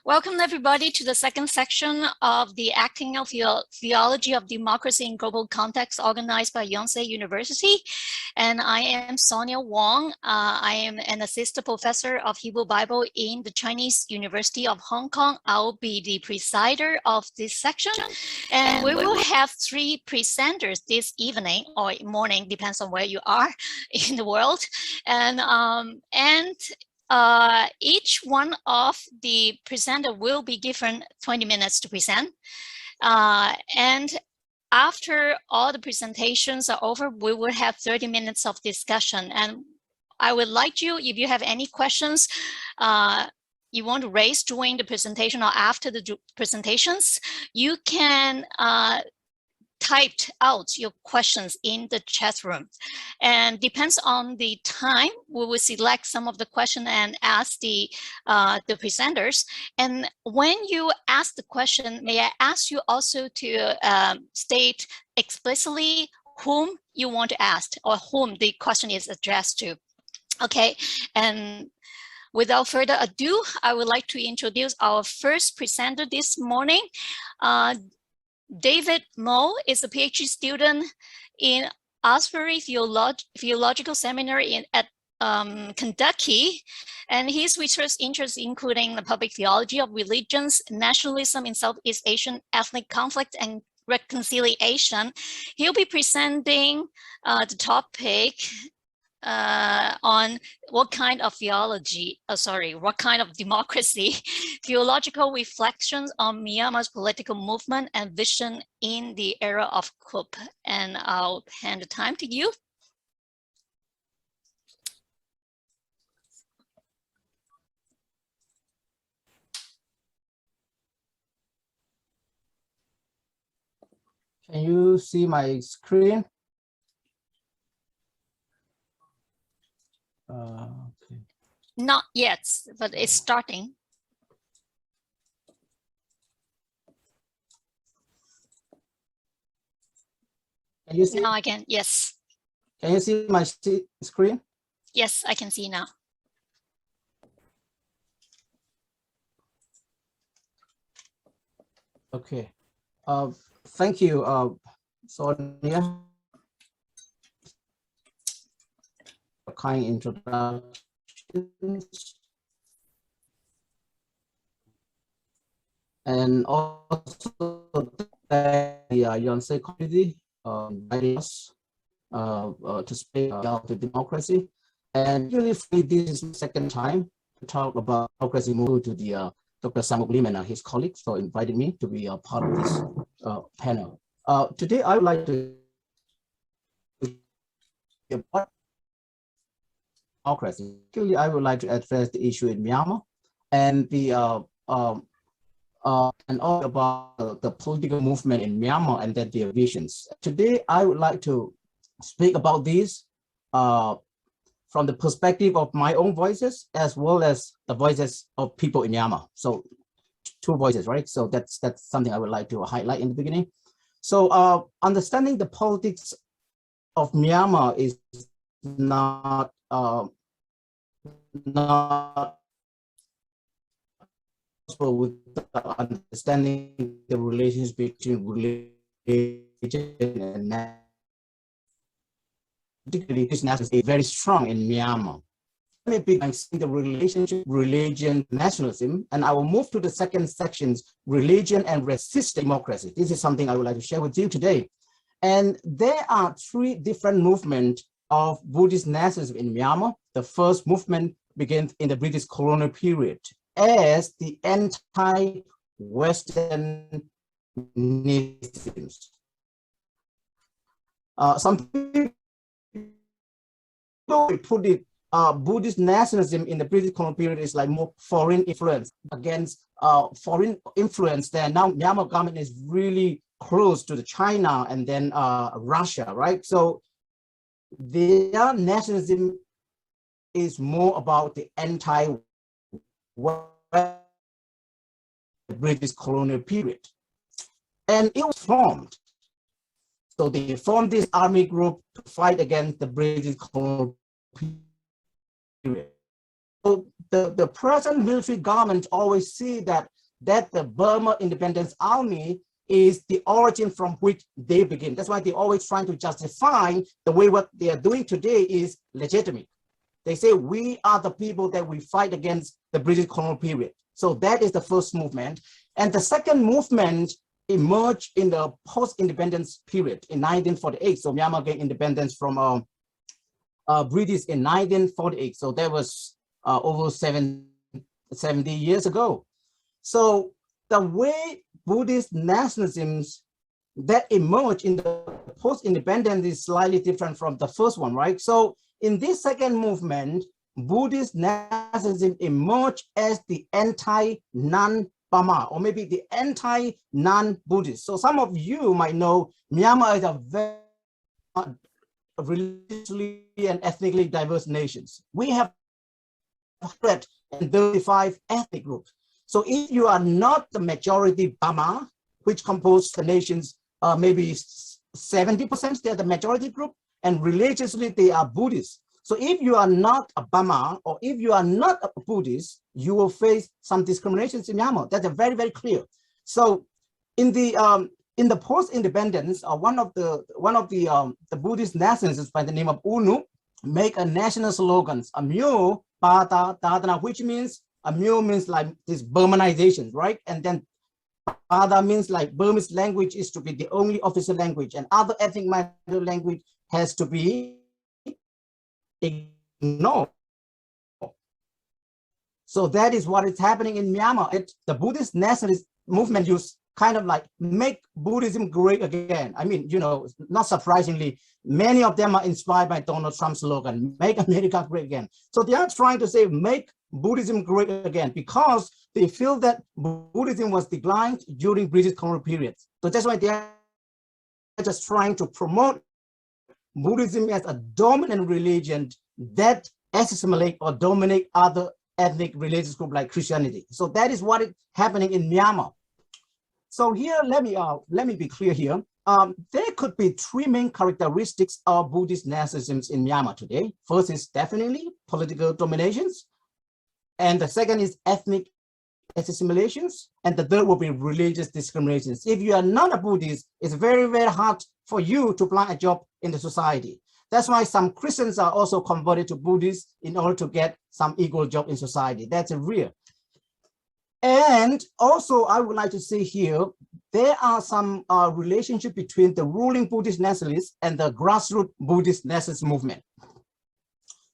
Welcome everybody to the second section of the Acting of Theology of Democracy in Global Context organized by Yonsei University. And I am Sonia Wong. I am an assistant professor of Hebrew Bible in the Chinese University of Hong Kong. I'll be the presider of this section. And we will have three presenters this evening or morning, depends on where you are in the world. And each one of the presenter will be given 20 minutes to present. And after all the presentations are over, we will have 30 minutes of discussion. And I would like you, if you have any questions you want to raise during the presentation or after the presentations, you can typed out your questions in the chat room, and depends on the time we will select some of the questions and ask the presenters. And when you ask the question, may I ask you also to state explicitly whom you want to ask or whom the question is addressed to. Okay, and without further ado, I would like to introduce our first presenter this morning. David Mo is a PhD student in Asbury Theological Seminary at Kentucky, and his research interests including the public theology of religions, nationalism in Southeast Asian ethnic conflict and reconciliation. He'll be presenting the topic on what kind of democracy, theological reflections on Myanmar's political movement and vision in the era of Coup. And I'll hand the time to you. Can you see my screen? Okay. Not yet, but it's starting. Can you see? Now I can, yes. Can you see my screen? Yes, I can see now. Okay. Thank you, Sonia. Kind introduction. And also the Yonsei community invited us to speak about the democracy. And usually this is the second time to talk about democracy moved to the Dr. Sung Lim and his colleagues, so invited me to be a part of this panel. Today I would like to democracy. Particularly, I would like to address the issue in Myanmar and the and all about the political movement in Myanmar and then their visions. Today, I would like to speak about these from the perspective of my own voices as well as the voices of people in Myanmar. So, two voices, right? So that's something I would like to highlight in the beginning. So, understanding the politics of Myanmar is not possible without understanding the relations between religion and nationalism. Particularly, this nationalism is very strong in Myanmar. Let me begin seeing the relationship religion nationalism, and I will move to the second sections, religion and resist democracy. This is something I would like to share with you today. And there are three different movements of Buddhist nationalism in Myanmar. The first movement begins in the British colonial period as the anti-Western nationalism. Some people put it, Buddhist nationalism in the British colonial period is like more foreign influence against foreign influence. Then now Myanmar government is really close to the China and then Russia, right? So their nationalism is more about the anti-British colonial period. And it was formed. So they formed this army group to fight against the British colonial period. So the present military government always see that the Burma Independence Army is the origin from which they begin. That's why they're always trying to justify the way what they are doing today is legitimate. They say we are the people that we fight against the British colonial period. So that is the first movement. And the second movement emerged in the post-independence period in 1948. So Myanmar gained independence from British in 1948. So that was over 70 years ago. So the way Buddhist nationalisms that emerged in the post-independence is slightly different from the first one, right? So in this second movement, Buddhist nationalism emerged as the anti-non-Burma, or maybe the anti-non-Buddhist. So some of you might know Myanmar is a very religiously and ethnically diverse nations. We have 135 ethnic groups. So if you are not the majority Burma, which compose the nations, maybe 70%, they're the majority group, and religiously they are Buddhists. So if you are not a Burma, or if you are not a Buddhist, you will face some discriminations in Myanmar. That's very, very clear. So in the post-independence, one of the Buddhist nationalists by the name of UNU make a national slogans, Amyo Pata Tadana, which means Amyo means like this Burmanization, right? And then Pada means like Burmese language is to be the only official language, and other ethnic minority language has to be ignored. So that is what is happening in Myanmar. The Buddhist nationalist movement use kind of like make Buddhism great again. I mean, you know, not surprisingly, many of them are inspired by Donald Trump's slogan, make America great again. So they are trying to say, make Buddhism great again, because they feel that Buddhism was declined during British colonial periods. So that's why they are just trying to promote Buddhism as a dominant religion that assimilate or dominate other ethnic religious groups like Christianity. So that is what is happening in Myanmar. So here, let me be clear here. There could be three main characteristics of Buddhist nationalism in Myanmar today. First is definitely political dominations, and the second is ethnic assimilations, and the third will be religious discriminations. If you are not a Buddhist, it's very, very hard for you to apply a job in the society. That's why some Christians are also converted to Buddhists in order to get some equal job in society. That's real. And also, I would like to say here, there are some relationship between the ruling Buddhist nationalists and the grassroots Buddhist nationalist movement.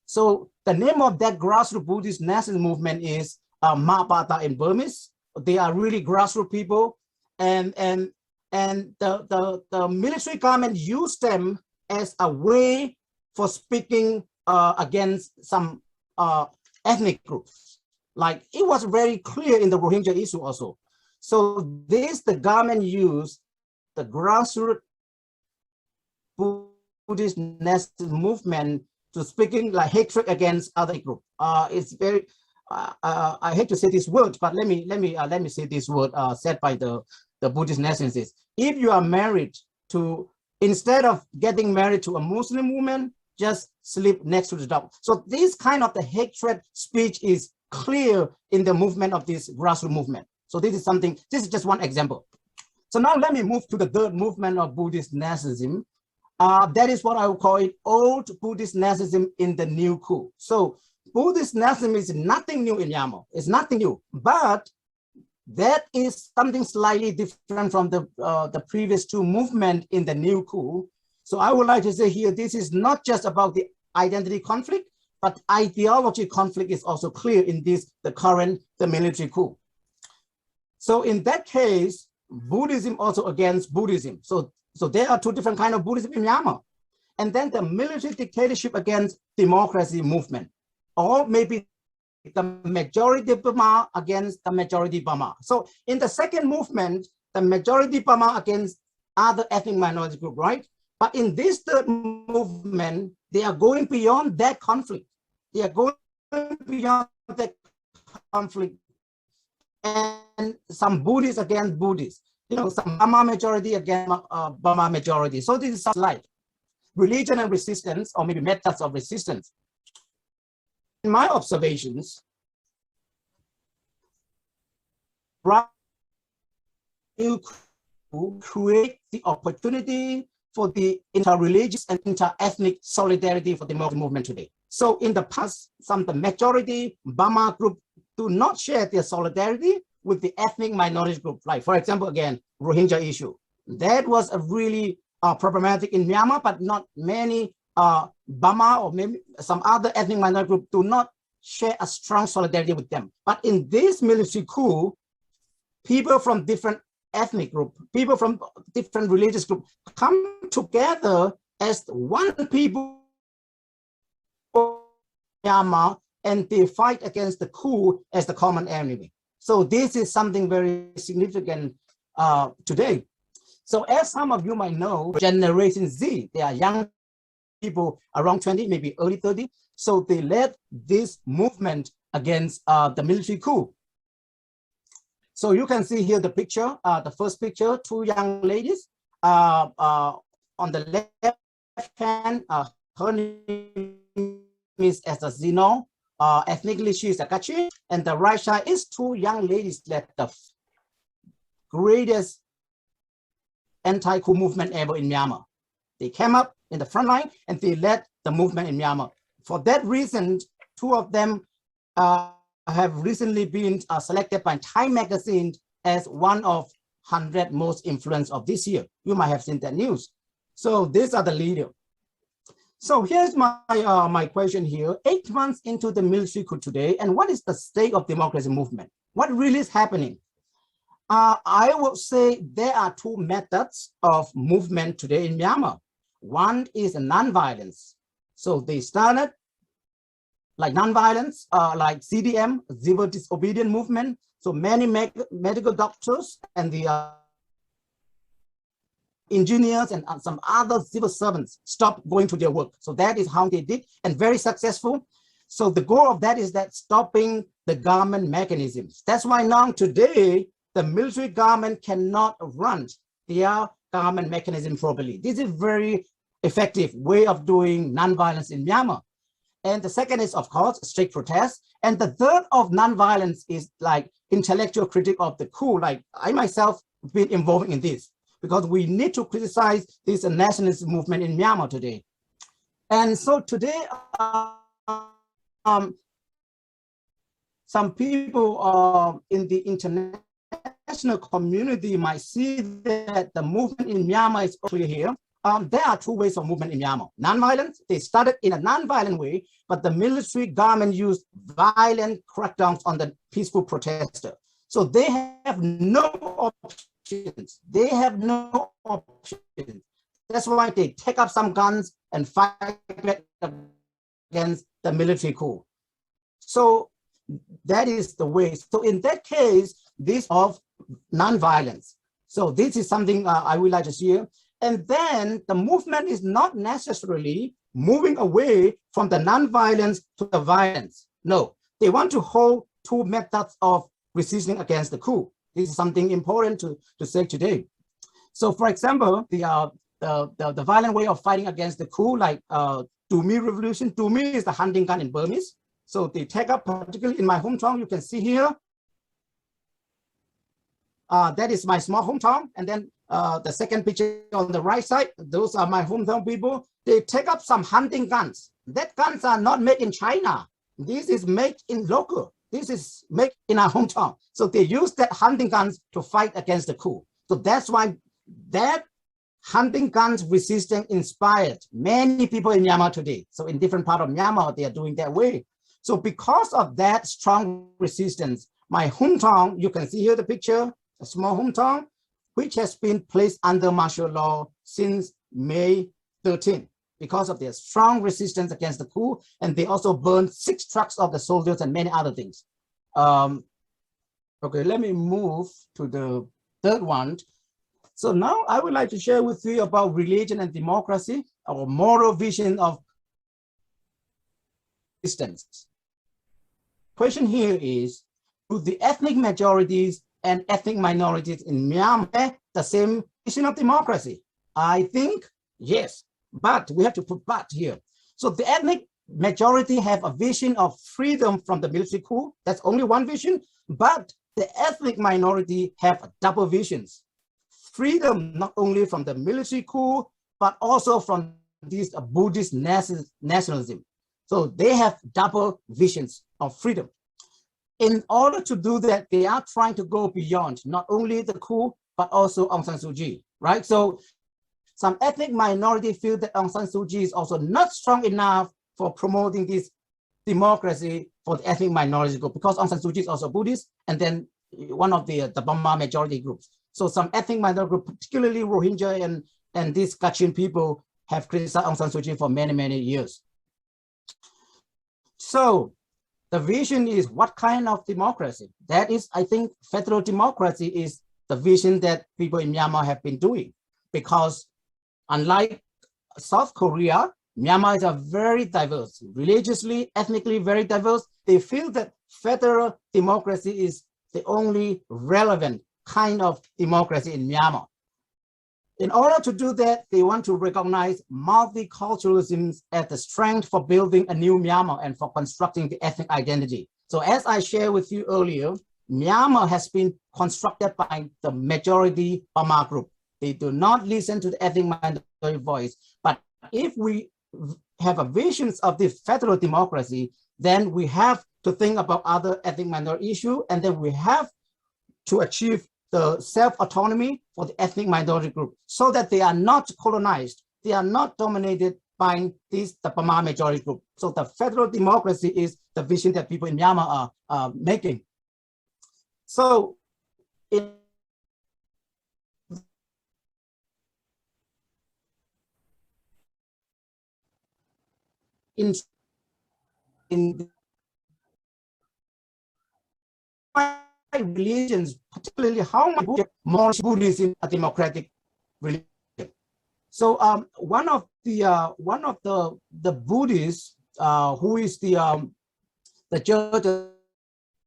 So the name of that grassroots Buddhist nationalist movement is Mapata in Burmese. They are really grassroots people, and the military government used them as a way for speaking against some ethnic groups. Like it was very clear in the Rohingya issue also. So the government used the grassroots Buddhist nationalist movement to speaking like hatred against other group. It's very, I hate to say this word, but let me say this word said by the Buddhist nationalists. If you are married to, instead of getting married to a Muslim woman, just sleep next to the dog. So this kind of the hatred speech is clear in the movement of this grassroots movement. So this is something, this is just one example. So now let me move to the third movement of Buddhist nationalism. That is what I would call it old Buddhist nationalism in the new coup. So Buddhist nationalism is nothing new in Myanmar. It's nothing new, but that is something slightly different from the previous two movements in the new coup. So I would like to say here, this is not just about the identity conflict, but ideology conflict is also clear in this, the military coup. So in that case, Buddhism also against Buddhism. So there are two different kinds of Buddhism in Myanmar. And then the military dictatorship against democracy movement, or maybe the majority Burma against the majority Burma. So in the second movement, the majority Burma against other ethnic minority group, right? But in this third movement, they are going beyond that conflict. They are going beyond that conflict, and some Buddhists against Buddhists, you know, some Burma majority against Burma majority. So this is like religion and resistance, or maybe methods of resistance. In my observations, new coup create the opportunity for the inter-religious and inter-ethnic solidarity for the movement today. So in the past, the majority Burma group do not share their solidarity with the ethnic minority group. Like, for example, again, Rohingya issue. That was a really problematic in Myanmar, but not many Burma or maybe some other ethnic minority group do not share a strong solidarity with them. But in this military coup, people from different ethnic group, people from different religious group come together as one people in Myanmar, and they fight against the coup as the common enemy. So this is something very significant today. So as some of you might know, Generation Z, they are young people around 20, maybe early 30. So they led this movement against the military coup. So you can see here the picture, the first picture, two young ladies. On the left hand, her name is Zino, ethnically she is a Kachin, and the right side is two young ladies that the greatest anti-coup movement ever in Myanmar. They came up in the front line and they led the movement in Myanmar. For that reason, two of them have recently been selected by Time magazine as one of 100 most influenced of this year. You might have seen that news. So these are the leaders. So here's my question here. 8 months into the military coup today, and what is the state of democracy movement? What really is happening? I would say there are two methods of movement today in Myanmar. One is non-violence. So they started like non-violence, like CDM, civil disobedience movement. So many medical doctors and the engineers and some other civil servants stopped going to their work. So that is how they did, and very successful. So the goal of that is that stopping the government mechanisms. That's why now today, the military government cannot run their government mechanism properly. This is very effective way of doing non-violence in Myanmar. And the second is, of course, strict protest. And the third of non-violence is like intellectual critique of the coup. Like I myself have been involved in this because we need to criticize this nationalist movement in Myanmar today. And so today, some people in the international community might see that the movement in Myanmar is clear here. There are two ways of movement in Myanmar. Non-violent, they started in a non-violent way, but the military government used violent crackdowns on the peaceful protesters. So they have no options. They have no options. That's why they take up some guns and fight against the military coup. So that is the way. So in that case, this of non-violence. So this is something I would like to share. And then the movement is not necessarily moving away from the non-violence to the violence. No, they want to hold two methods of resisting against the coup. This is something important to say today. So for example, the violent way of fighting against the coup, like Dumi revolution. Dumi is the hunting gun in Burmese. So they take up, particularly in my hometown, you can see here, that is my small hometown. And then the second picture on the right side, those are my hometown people. They take up some hunting guns. That guns are not made in China. This is made in local. This is made in our hometown. So they use that hunting guns to fight against the coup. So that's why that hunting guns resistance inspired many people in Myanmar today. So in different parts of Myanmar, they are doing that way. So because of that strong resistance, my hometown, you can see here the picture, a small hometown, which has been placed under martial law since May 13, because of their strong resistance against the coup. And they also burned 6 trucks of the soldiers and many other things. Okay, let me move to the third one. So now I would like to share with you about religion and democracy, our moral vision of resistance. Question here is, do the ethnic majorities and ethnic minorities in Myanmar the same vision of democracy? I think yes, but we have to put but here. So the ethnic majority have a vision of freedom from the military coup. That's only one vision, but the ethnic minority have double visions. Freedom not only from the military coup, but also from this Buddhist nationalism. So they have double visions of freedom. In order to do that, they are trying to go beyond not only the coup, but also Aung San Suu Kyi, right? So some ethnic minority feel that Aung San Suu Kyi is also not strong enough for promoting this democracy for the ethnic minority group, because Aung San Suu Kyi is also Buddhist, and then one of the Burma majority groups. So some ethnic minority group, particularly Rohingya and these Kachin people, have criticized Aung San Suu Kyi for many, many years. So the vision is what kind of democracy? That is, I think, federal democracy is the vision that people in Myanmar have been doing, because unlike South Korea, Myanmar is a very diverse, religiously, ethnically very diverse. They feel that federal democracy is the only relevant kind of democracy in Myanmar. In order to do that, they want to recognize multiculturalism as the strength for building a new Myanmar and for constructing the ethnic identity. So as I shared with you earlier, Myanmar has been constructed by the majority Burma group. They do not listen to the ethnic minority voice. But if we have a vision of this federal democracy, then we have to think about other ethnic minority issues, and then we have to achieve the self-autonomy for the ethnic minority group so that they are not colonized, they are not dominated by the Burma majority group. So the federal democracy is the vision that people in Myanmar are making. So in religions, particularly how much more Buddhism a democratic religion. So one of the Buddhists who is the judge of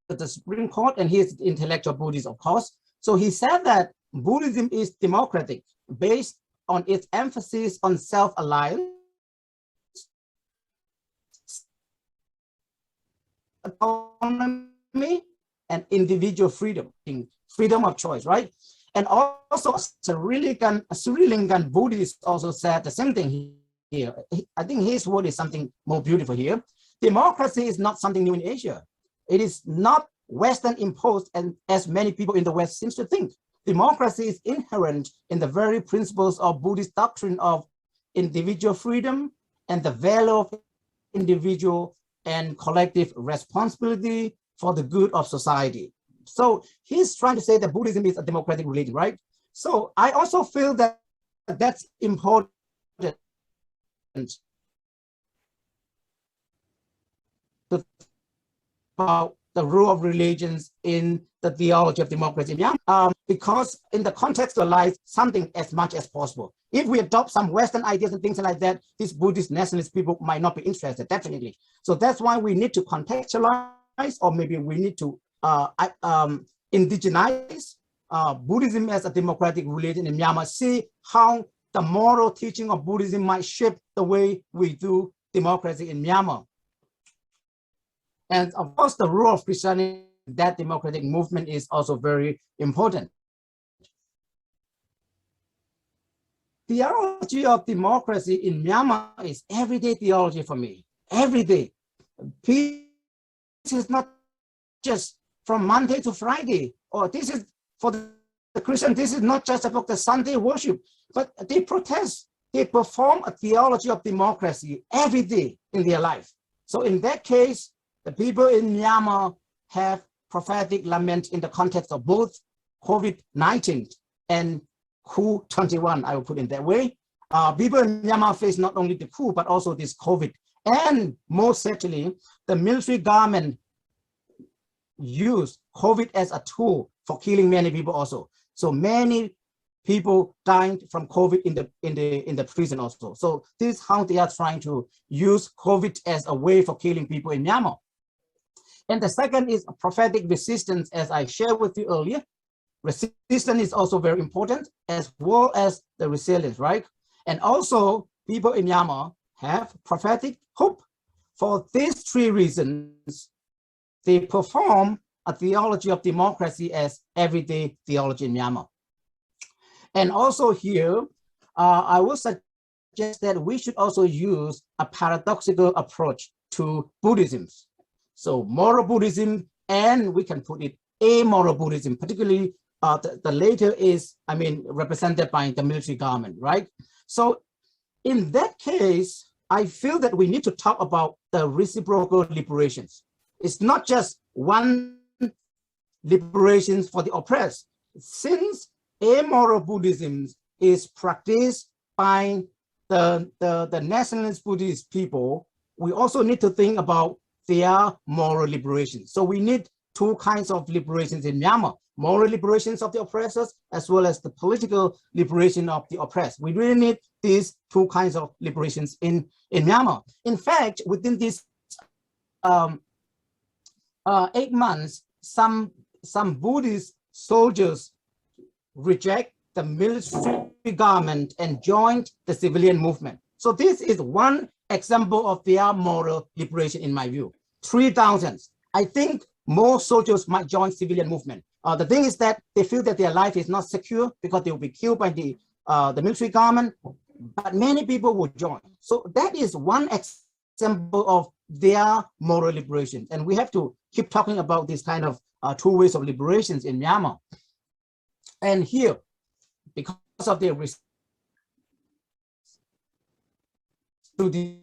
the Supreme Court, and he is intellectual Buddhist, of course. So he said that Buddhism is democratic based on its emphasis on self-alliance, autonomy, and individual freedom, freedom of choice, right? And also Sri Lankan Buddhist also said the same thing here. I think his word is something more beautiful here. Democracy is not something new in Asia. It is not Western imposed, and as many people in the West seems to think. Democracy is inherent in the very principles of Buddhist doctrine of individual freedom and the value of individual and collective responsibility for the good of society. So he's trying to say that Buddhism is a democratic religion, right? So I also feel that that's important about the role of religions in the theology of democracy, because in the context of life, something as much as possible. If we adopt some Western ideas and things like that, these Buddhist nationalist people might not be interested, definitely. So that's why we need to contextualize, or maybe we need to indigenize Buddhism as a democratic religion in Myanmar, see how the moral teaching of Buddhism might shape the way we do democracy in Myanmar. And of course, the role of Christianity in that democratic movement is also very important. Theology of democracy in Myanmar is everyday theology for me, every day. Peace is not just from Monday to Friday, or this is for the Christian, this is not just about the Sunday worship, but they protest, they perform a theology of democracy every day in their life. So in that case, the people in Myanmar have prophetic lament in the context of both COVID-19 and Coup 21, I will put it that way. People in Myanmar face not only the coup, but also this COVID. And most certainly, the military government used COVID as a tool for killing many people also. So many people died from COVID in the prison also. So this is how they are trying to use COVID as a way for killing people in Myanmar. And the second is prophetic resistance, as I shared with you earlier. Resistance is also very important, as well as the resilience, right? And also, people in Myanmar have prophetic hope. For these three reasons, they perform a theology of democracy as everyday theology in Myanmar. And also here, I will suggest that we should also use a paradoxical approach to Buddhism. So moral Buddhism, and we can put it amoral Buddhism, particularly the later is, represented by the military government, right? So in that case, I feel that we need to talk about the reciprocal liberations. It's not just one liberation for the oppressed. Since amoral Buddhism is practiced by the nationalist Buddhist people, we also need to think about their moral liberation. So we need two kinds of liberations in Myanmar: moral liberations of the oppressors, as well as the political liberation of the oppressed. We really need these two kinds of liberations in Myanmar. In fact, within these 8 months, some Buddhist soldiers reject the military government and joined the civilian movement. So this is one example of their moral liberation, in my view. 3,000. I think more soldiers might join civilian movement. The thing is that they feel that their life is not secure because they will be killed by the military government, but many people will join. So that is one example of their moral liberation. And we have to keep talking about this kind of two ways of liberations in Myanmar. And here, because of their resistance to the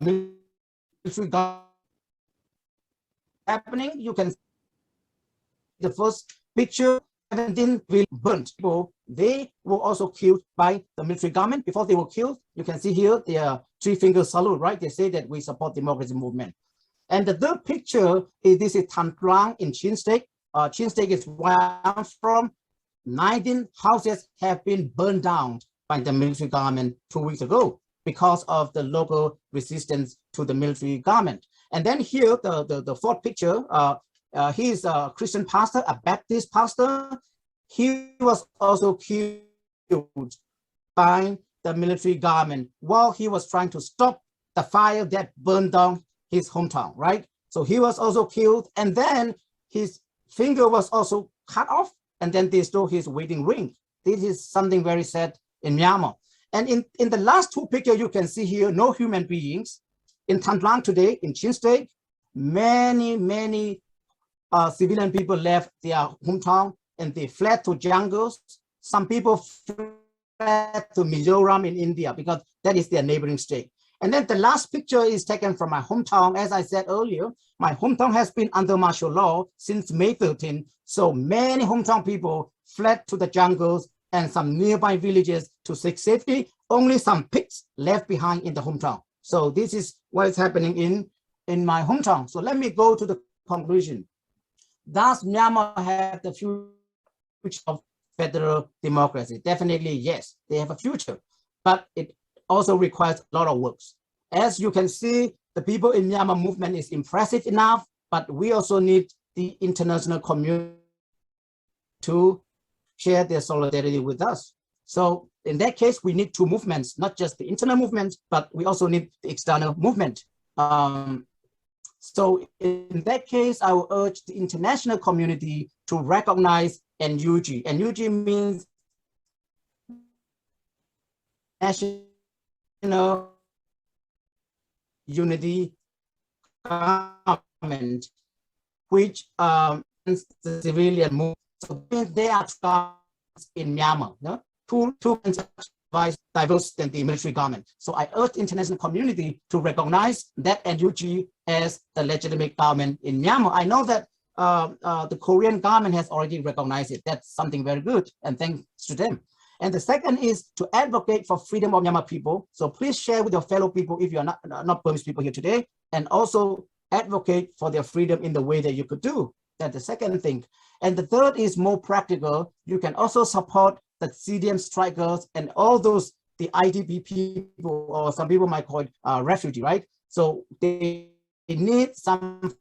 military government happening, you can see the first picture, 17 will burnt people. They were also killed by the military government. Before they were killed, you can see here their three-finger salute, right? They say that we support democracy movement. And the third picture is this is Tan Trang in Chin State. Chin State is where I'm from. 19 houses have been burned down by the military government 2 weeks ago because of the local resistance to the military government. And then here, the fourth picture, he is a Christian pastor, a Baptist pastor. He was also killed by the military government while he was trying to stop the fire that burned down his hometown, right? So he was also killed, and then his finger was also cut off, and then they stole his wedding ring. This is something very sad in Myanmar. And in the last two pictures, you can see here, no human beings. In Tan Trang today, in Chin State, many civilian people left their hometown and they fled to jungles. Some people fled to Mizoram in India because that is their neighboring state. And then the last picture is taken from my hometown. As I said earlier, my hometown has been under martial law since May 13. So many hometown people fled to the jungles and some nearby villages to seek safety. Only some pigs left behind in the hometown. So this is what is happening in my hometown. So let me go to the conclusion. Does Myanmar have the future of federal democracy? Definitely, yes, they have a future, but it also requires a lot of work. As you can see, the people in Myanmar movement is impressive enough, but we also need the international community to share their solidarity with us. So in that case, we need two movements, not just the internal movement, but we also need the external movement. So in that case, I will urge the international community to recognize NUG. NUG means National Unity Government, which is the civilian movement. So they are in Myanmar, no? Two diverse than the military government. So I urge the international community to recognize that NUG as the legitimate government in Myanmar. I know that the Korean government has already recognized it. That's something very good, and thanks to them. And the second is to advocate for freedom of Myanmar people. So please share with your fellow people if you are not Burmese people here today, and also advocate for their freedom in the way that you could do. That's the second thing. And the third is more practical. You can also support the CDM strikers and all those, the IDP people, or some people might call it refugee, right? So they need some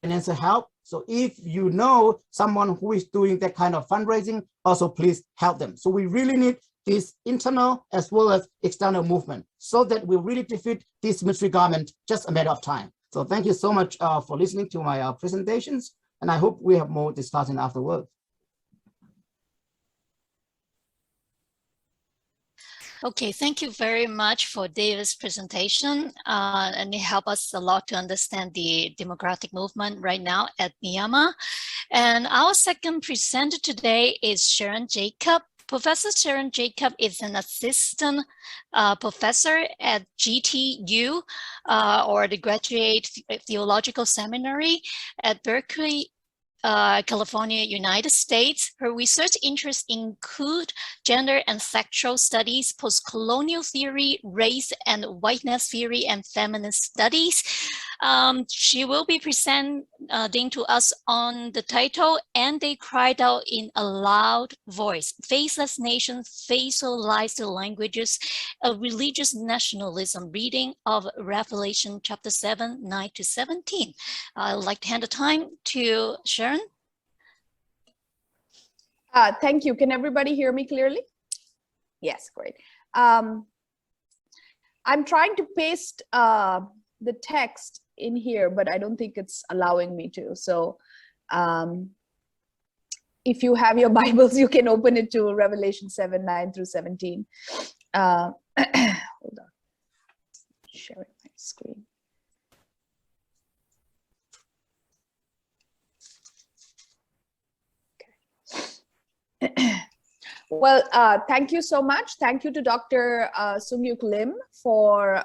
financial help. So if you know someone who is doing that kind of fundraising, also please help them. So we really need this internal as well as external movement, so that we really defeat this military government just a matter of time. So thank you so much for listening to my presentations, and I hope we have more discussion afterwards. Okay, thank you very much for David's presentation, and it helped us a lot to understand the democratic movement right now at Myanmar. And our second presenter today is Sharon Jacob. Professor Sharon Jacob is an assistant professor at GTU, or the Graduate Theological Seminary at Berkeley, California, United States. Her research interests include gender and sexual studies, post-colonial theory, race and whiteness theory, and feminist studies. She will be presenting to us on the title, "And They Cried Out in a Loud Voice, Faceless Nations, Facialized Languages, a Religious Nationalism," reading of Revelation chapter 7, 9 to 17. I'd like to hand the time to Sharon. Thank you. Can everybody hear me clearly? Yes, great. I'm trying to paste the text in here, but I don't think it's allowing me to. So if you have your Bibles, you can open it to Revelation 7, 9 through 17. Hold on, sharing my screen. Well, thank you so much. Thank you to Dr. Sung Lim for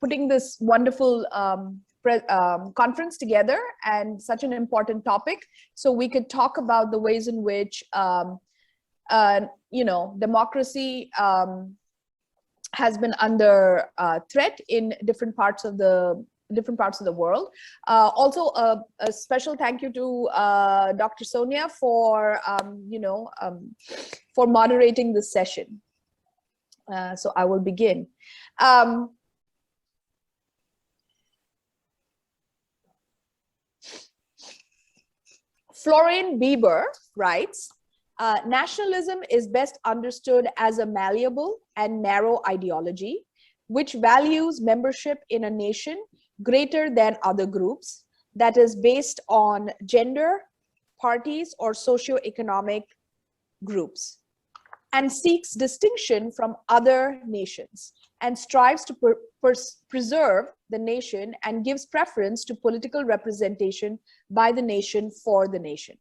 putting this wonderful conference together, and such an important topic, so we could talk about the ways in which democracy has been under threat in different parts of the world. Also, a special thank you to Dr. Sonia for for moderating this session. So I will begin. Florian Bieber writes, nationalism is best understood as a malleable and narrow ideology which values membership in a nation greater than other groups, that is based on gender, parties, or socioeconomic groups, and seeks distinction from other nations, and strives to preserve the nation and gives preference to political representation by the nation for the nation.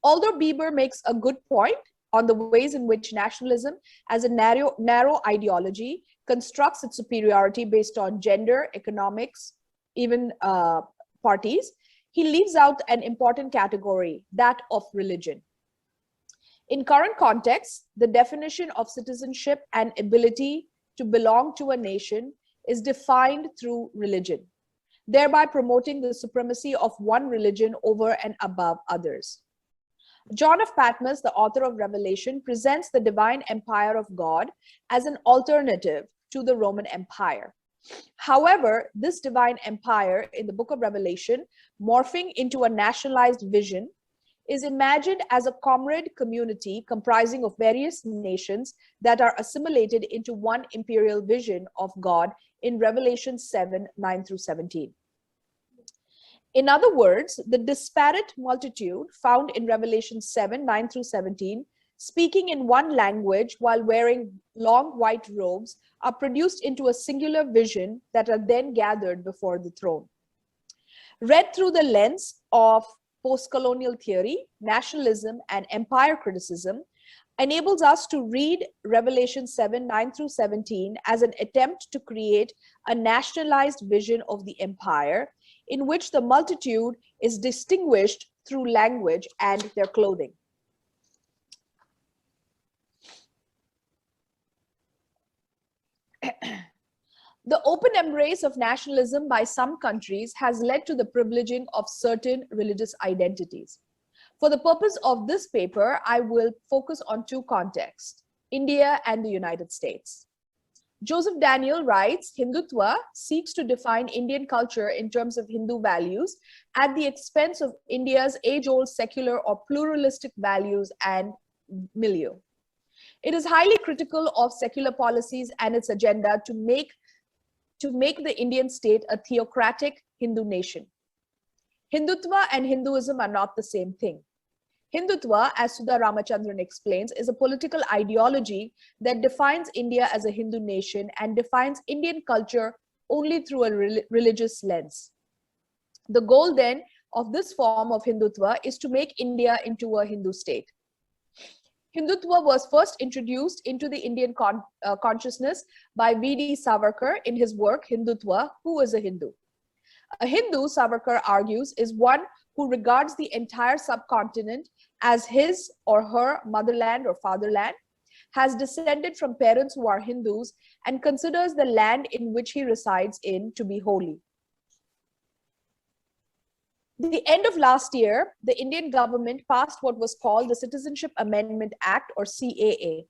Although Bieber makes a good point on the ways in which nationalism as a narrow ideology constructs its superiority based on gender, economics, even parties, he leaves out an important category, that of religion. In current context, the definition of citizenship and ability to belong to a nation is defined through religion, thereby promoting the supremacy of one religion over and above others. John of Patmos, the author of Revelation, presents the divine empire of God as an alternative to the Roman Empire. However, this divine empire in the book of Revelation, morphing into a nationalized vision, is imagined as a comrade community comprising of various nations that are assimilated into one imperial vision of God in Revelation 7, 9 through 17. In other words, the disparate multitude found in Revelation 7, 9 through 17, speaking in one language while wearing long white robes, are produced into a singular vision that are then gathered before the throne. Read through the lens of post-colonial theory, nationalism, and empire criticism, enables us to read Revelation 7, 9 through 17 as an attempt to create a nationalized vision of the empire in which the multitude is distinguished through language and their clothing. The open embrace of nationalism by some countries has led to the privileging of certain religious identities. For the purpose of this paper, I will focus on two contexts, India and the United States. Joseph Daniel writes, Hindutva seeks to define Indian culture in terms of Hindu values at the expense of India's age-old secular or pluralistic values and milieu. It is highly critical of secular policies and its agenda to make the Indian state a theocratic Hindu nation. Hindutva and Hinduism are not the same thing. Hindutva, as Sudha Ramachandran explains, is a political ideology that defines India as a Hindu nation and defines Indian culture only through a religious lens. The goal then of this form of Hindutva is to make India into a Hindu state. Hindutva was first introduced into the Indian consciousness by V.D. Savarkar in his work Hindutva, Who is a Hindu? A Hindu, Savarkar argues, is one who regards the entire subcontinent as his or her motherland or fatherland, has descended from parents who are Hindus, and considers the land in which he resides in to be holy. At the end of last year, the Indian government passed what was called the Citizenship Amendment Act, or CAA.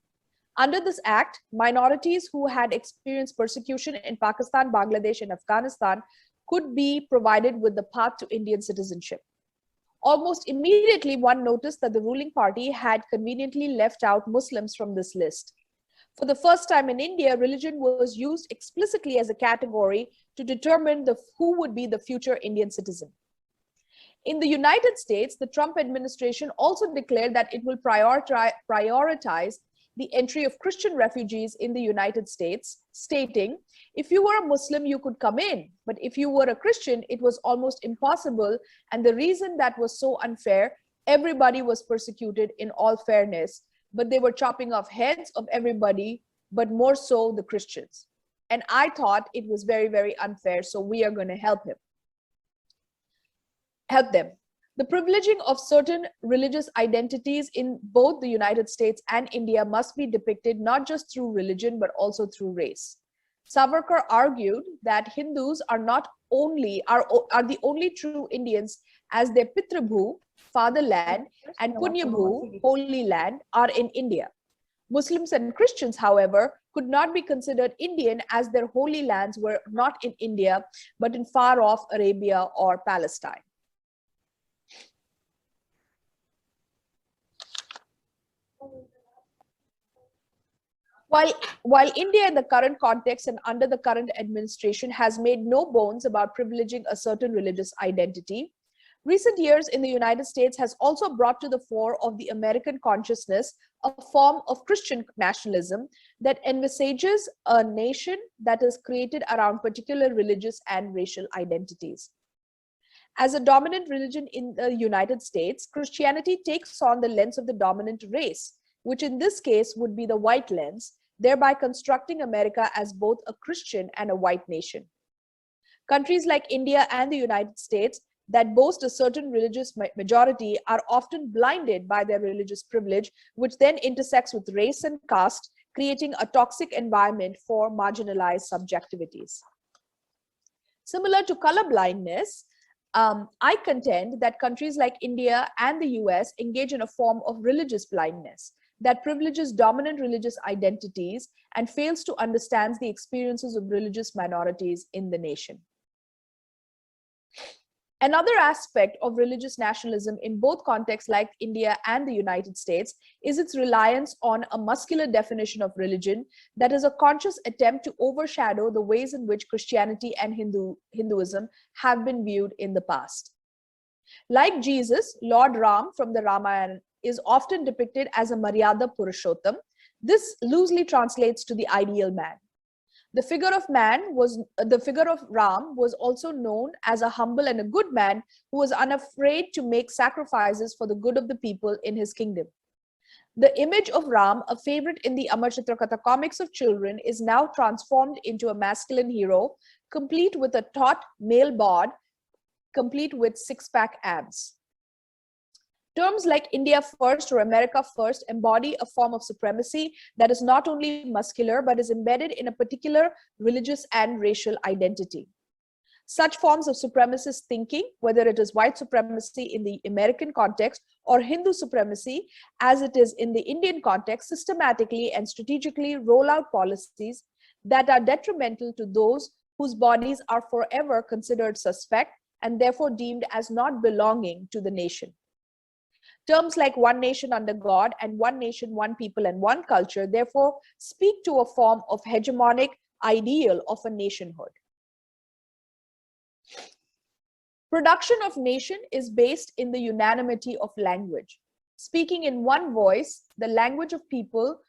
Under this act, minorities who had experienced persecution in Pakistan, Bangladesh, and Afghanistan could be provided with the path to Indian citizenship. Almost immediately, one noticed that the ruling party had conveniently left out Muslims from this list. For the first time in India, religion was used explicitly as a category to determine who would be the future Indian citizen. In the United States, the Trump administration also declared that it will prioritize the entry of Christian refugees in the United States, stating, if you were a Muslim, you could come in, but if you were a Christian, it was almost impossible. And the reason that was so unfair, everybody was persecuted in all fairness, but they were chopping off heads of everybody, but more so the Christians. And I thought it was very, very unfair, so we are going to help them. The privileging of certain religious identities in both the United States and India must be depicted not just through religion, but also through race. Savarkar argued that Hindus are the only true Indians, as their Pitrabhu, fatherland, and Punyabhu, holy land, are in India. Muslims and Christians, however, could not be considered Indian, as their holy lands were not in India, but in far-off Arabia or Palestine. While India in the current context and under the current administration has made no bones about privileging a certain religious identity, recent years in the United States has also brought to the fore of the American consciousness a form of Christian nationalism that envisages a nation that is created around particular religious and racial identities. As a dominant religion in the United States, Christianity takes on the lens of the dominant race, which in this case would be the white lens, thereby constructing America as both a Christian and a white nation. Countries like India and the United States that boast a certain religious majority are often blinded by their religious privilege, which then intersects with race and caste, creating a toxic environment for marginalized subjectivities. Similar to colorblindness, I contend that countries like India and the US engage in a form of religious blindness that privileges dominant religious identities and fails to understand the experiences of religious minorities in the nation. Another aspect of religious nationalism in both contexts like India and the United States is its reliance on a muscular definition of religion that is a conscious attempt to overshadow the ways in which Christianity and Hinduism have been viewed in the past. Like Jesus, Lord Ram from the Ramayana is often depicted as a Maryada Purushottam. This loosely translates to the ideal man. The figure of Ram was also known as a humble and a good man who was unafraid to make sacrifices for the good of the people in his kingdom. The image of Ram, a favorite in the Amar Chitrakatha comics of children, is now transformed into a masculine hero, complete with a taut male bod, complete with six-pack abs. Terms like India first or America first embody a form of supremacy that is not only muscular, but is embedded in a particular religious and racial identity. Such forms of supremacist thinking, whether it is white supremacy in the American context or Hindu supremacy, as it is in the Indian context, systematically and strategically roll out policies that are detrimental to those whose bodies are forever considered suspect and therefore deemed as not belonging to the nation. Terms like one nation under God and one nation, one people, and one culture, therefore, speak to a form of hegemonic ideal of a nationhood. Production of nation is based in the unanimity of language. Speaking in one voice, the language of people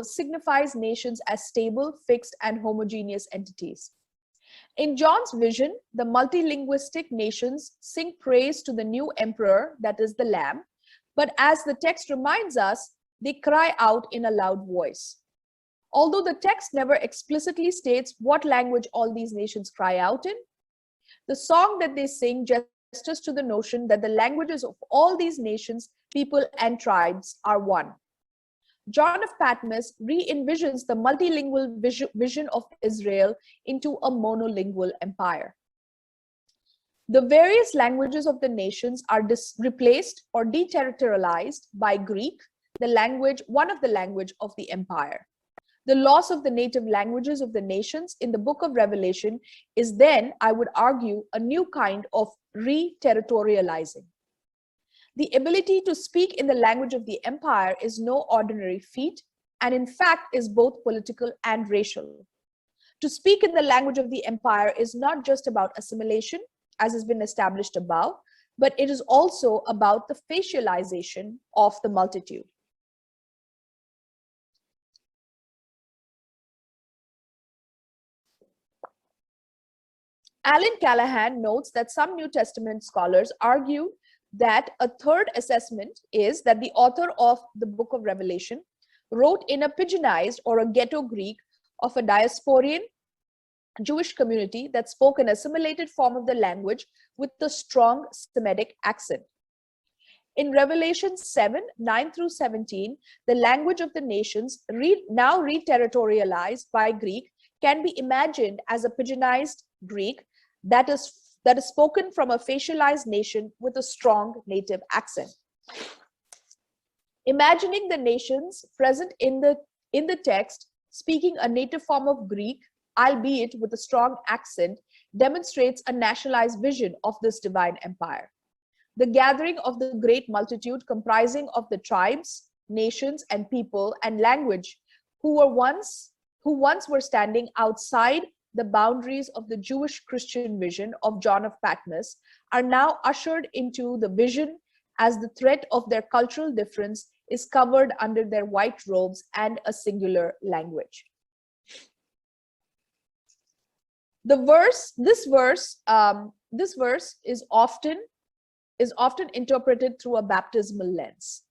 signifies nations as stable, fixed, and homogeneous entities. In John's vision, the multilinguistic nations sing praise to the new emperor, that is the Lamb, but as the text reminds us, they cry out in a loud voice. Although the text never explicitly states what language all these nations cry out in, the song that they sing gestures to the notion that the languages of all these nations, people, and tribes are one. John of Patmos re-envisions the multilingual vision of Israel into a monolingual empire. The various languages of the nations are replaced or deterritorialized by Greek, one of the language of the empire. The loss of the native languages of the nations in the book of Revelation is then, I would argue, a new kind of re-territorializing. The ability to speak in the language of the empire is no ordinary feat, and in fact is both political and racial. To speak in the language of the empire is not just about assimilation, as has been established above, but it is also about the facialization of the multitude. Alan Callahan notes that some New Testament scholars argue that a third assessment is that the author of the book of Revelation wrote in a pidginized or a ghetto Greek of a diasporian Jewish community that spoke an assimilated form of the language with a strong Semitic accent. In Revelation 7, 9 through 17, the language of the nations, now re-territorialized by Greek, can be imagined as a pidginized Greek that is spoken from a facialized nation with a strong native accent. Imagining the nations present in the text speaking a native form of Greek, albeit with a strong accent, demonstrates a nationalized vision of this divine empire. The gathering of the great multitude comprising of the tribes, nations, and people and language who once were standing outside the boundaries of the Jewish Christian vision of John of Patmos are now ushered into the vision as the threat of their cultural difference is covered under their white robes and a singular language. This verse is often interpreted through a baptismal lens.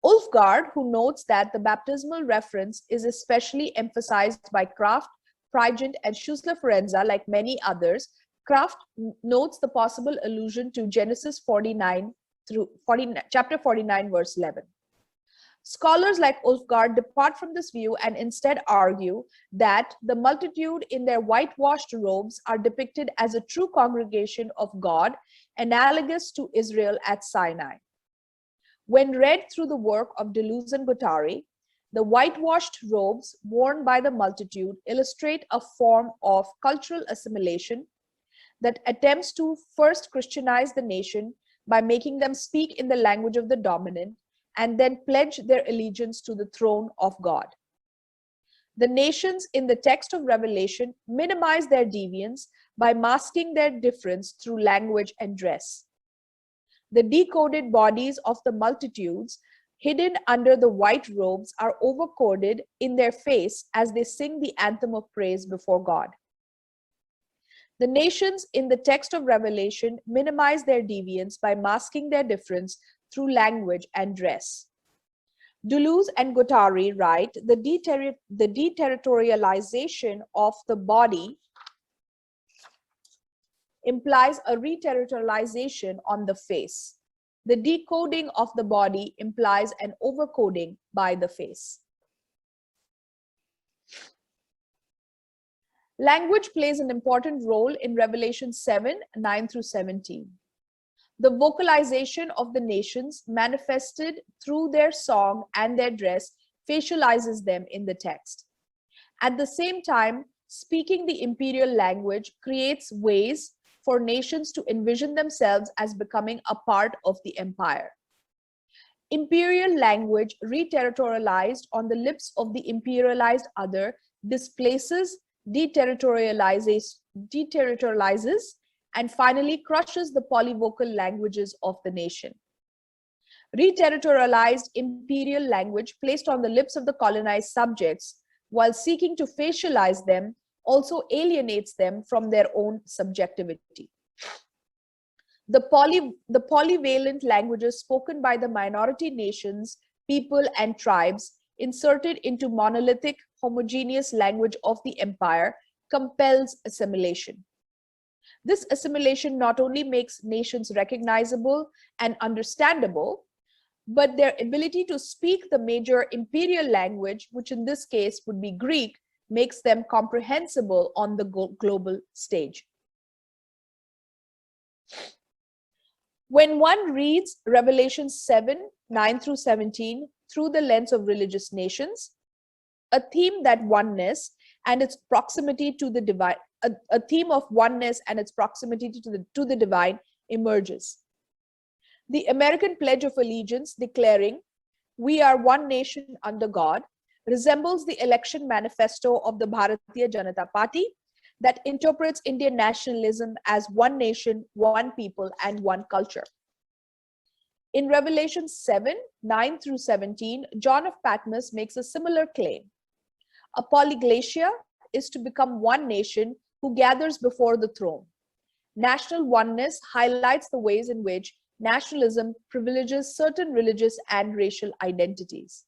Ulfgard, who notes that the baptismal reference is especially emphasized by Kraft, Prigent, and Schussler Ferenza, like many others, Kraft notes the possible allusion to Genesis 49 through chapter 49, verse 11. Scholars like Ulfgard depart from this view and instead argue that the multitude in their whitewashed robes are depicted as a true congregation of God, analogous to Israel at Sinai. When read through the work of Deleuze and Guattari, the whitewashed robes worn by the multitude illustrate a form of cultural assimilation that attempts to first Christianize the nation by making them speak in the language of the dominant and then pledge their allegiance to the throne of God. The nations in the text of Revelation minimize their deviance by masking their difference through language and dress. The decoded bodies of the multitudes hidden under the white robes are overcoded in their face as they sing the anthem of praise before God. The nations in the text of Revelation minimize their deviance by masking their difference through language and dress. Deleuze and Guattari write, the deterritorialization of the body implies a reterritorialization on the face. The decoding of the body implies an overcoding by the face. Language plays an important role in Revelation 7, 9 through 17. The vocalization of the nations manifested through their song and their dress facializes them in the text. At the same time, speaking the imperial language creates ways for nations to envision themselves as becoming a part of the empire. Imperial language re-territorialized on the lips of the imperialized other displaces, deterritorializes, and finally crushes the polyvocal languages of the nation. Re-territorialized imperial language placed on the lips of the colonized subjects while seeking to facialize them also alienates them from their own subjectivity. The polyvalent languages spoken by the minority nations, people, and tribes inserted into monolithic, homogeneous language of the empire compels assimilation. This assimilation not only makes nations recognizable and understandable, but their ability to speak the major imperial language, which in this case would be Greek, makes them comprehensible on the global stage. When one reads Revelation 7, 9 through 17 through the lens of religious nations, a theme that oneness and its proximity to the divine, a theme of oneness and its proximity to the divine emerges. The American Pledge of Allegiance declaring, "We are one nation under God," resembles the election manifesto of the Bharatiya Janata Party that interprets Indian nationalism as one nation, one people, and one culture. In Revelation 7, 9 through 17, John of Patmos makes a similar claim. A polyglacia is to become one nation who gathers before the throne. National oneness highlights the ways in which nationalism privileges certain religious and racial identities.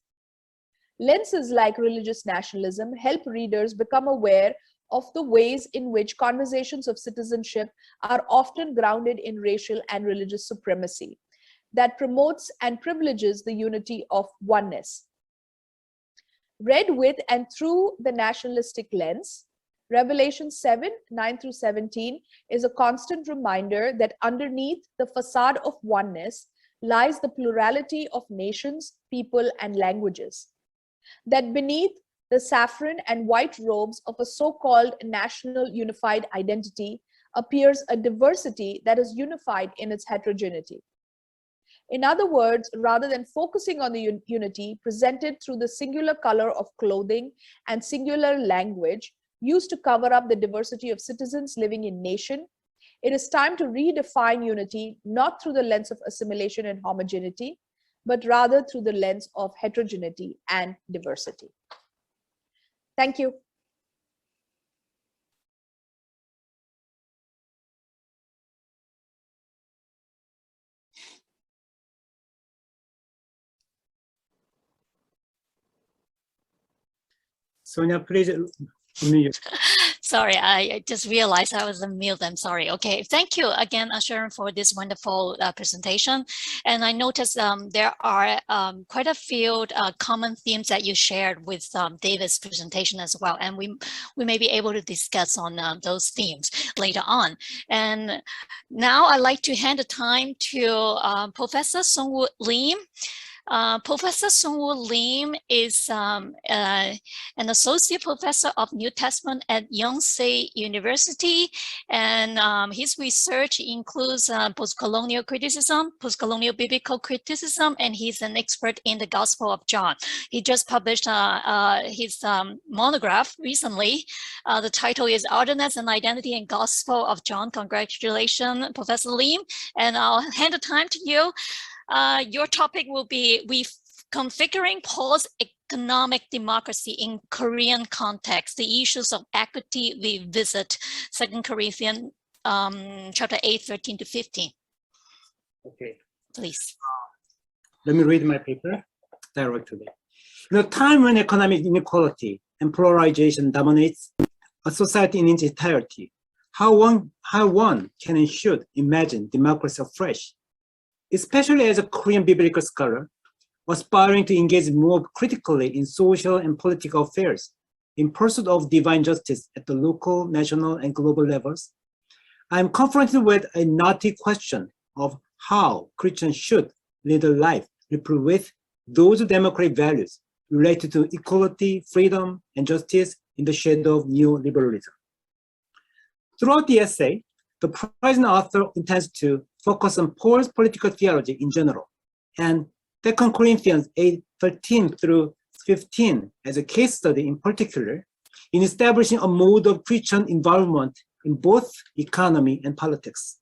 Lenses like religious nationalism help readers become aware of the ways in which conversations of citizenship are often grounded in racial and religious supremacy that promotes and privileges the unity of oneness. Read with and through the nationalistic lens, Revelation 7, 9 through 17 is a constant reminder that underneath the facade of oneness lies the plurality of nations, people, and languages. That beneath the saffron and white robes of a so-called national unified identity appears a diversity that is unified in its heterogeneity. In other words, rather than focusing on the unity presented through the singular color of clothing and singular language used to cover up the diversity of citizens living in nation, it is time to redefine unity not through the lens of assimilation and homogeneity, but rather through the lens of heterogeneity and diversity. Thank you. Sonia, please unmute. Sorry, I just realized I was on mute. I'm sorry. Okay, thank you again, Sharon, for this wonderful presentation. And I noticed there are quite a few common themes that you shared with David's presentation as well. And we may be able to discuss on those themes later on. And now I'd like to hand the time to Professor Sung Lim. Professor Sung Lim is an associate professor of New Testament at Yonsei University, and his research includes post-colonial criticism, post-colonial biblical criticism, and he's an expert in the Gospel of John. He just published his monograph recently. The title is Ordinance and Identity and Gospel of John. Congratulations, Professor Lim, and I'll hand the time to you. Your topic will be reconfiguring post-economic democracy in Korean context, the issues of equity we visit, 2 Corinthians chapter 8, 13 to 15. Okay. Please. Let me read my paper directly. In a time when economic inequality and polarization dominates a society in its entirety, how one can and should imagine democracy afresh, especially as a Korean biblical scholar, aspiring to engage more critically in social and political affairs in pursuit of divine justice at the local, national, and global levels. I am confronted with a knotty question of how Christians should lead a life with those democratic values related to equality, freedom, and justice in the shadow of neoliberalism. Throughout the essay, the present author intends to focus on Paul's political theology in general, and 2 Corinthians 8:13 through 15 as a case study in particular, in establishing a mode of Christian involvement in both economy and politics.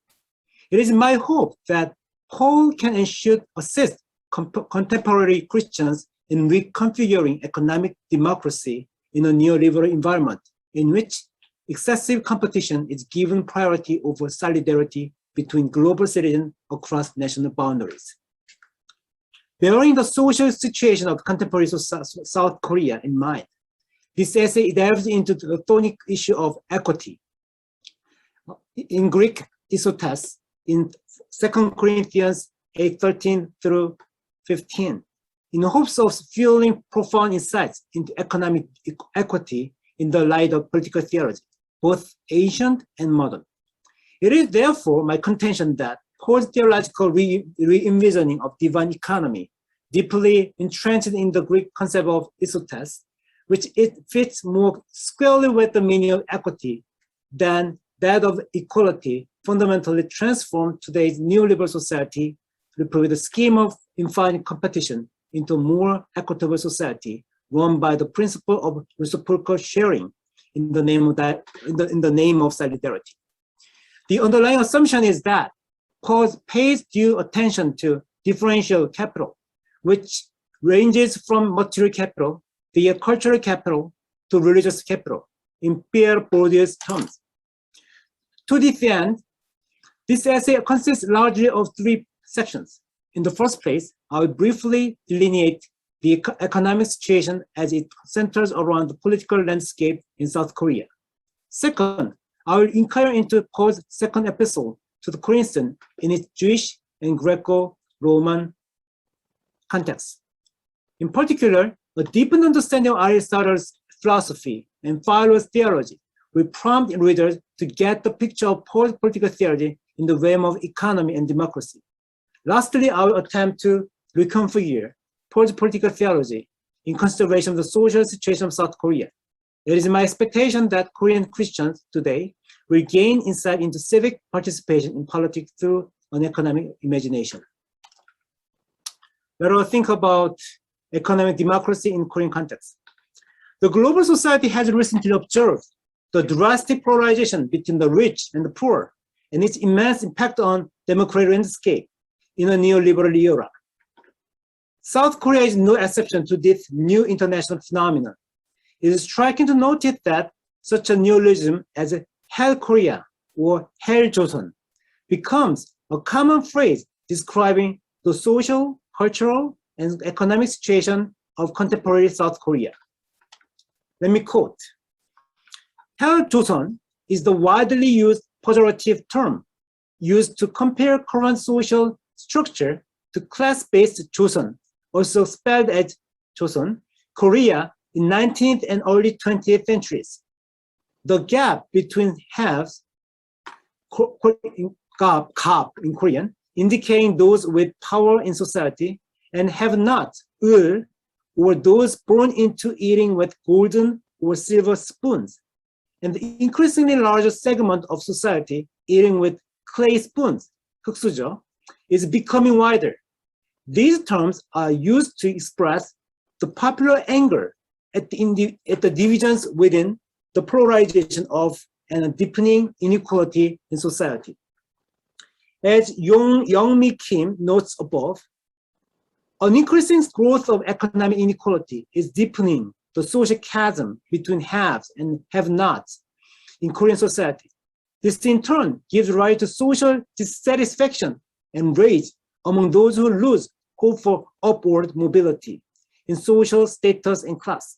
It is my hope that Paul can and should assist contemporary Christians in reconfiguring economic democracy in a neoliberal environment in which excessive competition is given priority over solidarity between global citizens across national boundaries. Bearing the social situation of contemporary South Korea in mind, this essay delves into the thorny issue of equity. In Greek, isotes, in 2 Corinthians 8:13 through 15, in hopes of fueling profound insights into economic equity in the light of political theology, both ancient and modern. It is therefore my contention that Paul's theological re-envisioning of divine economy, deeply entrenched in the Greek concept of isotes, which it fits more squarely with the meaning of equity than that of equality, fundamentally transformed today's neoliberal society to provide a scheme of infinite competition into a more equitable society run by the principle of reciprocal sharing in the name of in the name of solidarity. The underlying assumption is that Paul pays due attention to differential capital, which ranges from material capital via cultural capital to religious capital in Pierre Bourdieu's terms. To this end, this essay consists largely of three sections. In the first place, I will briefly delineate the economic situation as it centers around the political landscape in South Korea. Second, I will inquire into Paul's second epistle to the Corinthians in its Jewish and Greco-Roman context. In particular, a deepened understanding of Aristotle's philosophy and Philo's theology will prompt readers to get the picture of Paul's political theology in the realm of economy and democracy. Lastly, I will attempt to reconfigure Paul's political theology in consideration of the social situation of South Korea. It is my expectation that Korean Christians today will gain insight into civic participation in politics through an economic imagination. Let us think about economic democracy in Korean context. The global society has recently observed the drastic polarization between the rich and the poor and its immense impact on democratic landscape in a neoliberal era. South Korea is no exception to this new international phenomenon. It is striking to notice that such a neologism as Hell Korea or Hell Joseon becomes a common phrase describing the social, cultural, and economic situation of contemporary South Korea. Let me quote. Hell Joseon is the widely used pejorative term used to compare current social structure to class-based Joseon, also spelled as Joseon, Korea in 19th and early 20th centuries. The gap between halves, gap in Korean, indicating those with power in society, and have-nots, or those born into eating with golden or silver spoons, and the increasingly larger segment of society eating with clay spoons, 흑수저, is becoming wider. These terms are used to express the popular anger at the divisions within the polarization of and a deepening inequality in society. As Young-Mi Kim notes above, an increasing growth of economic inequality is deepening the social chasm between haves and have-nots in Korean society. This in turn gives rise to social dissatisfaction and rage among those who lose hope for upward mobility in social status and class.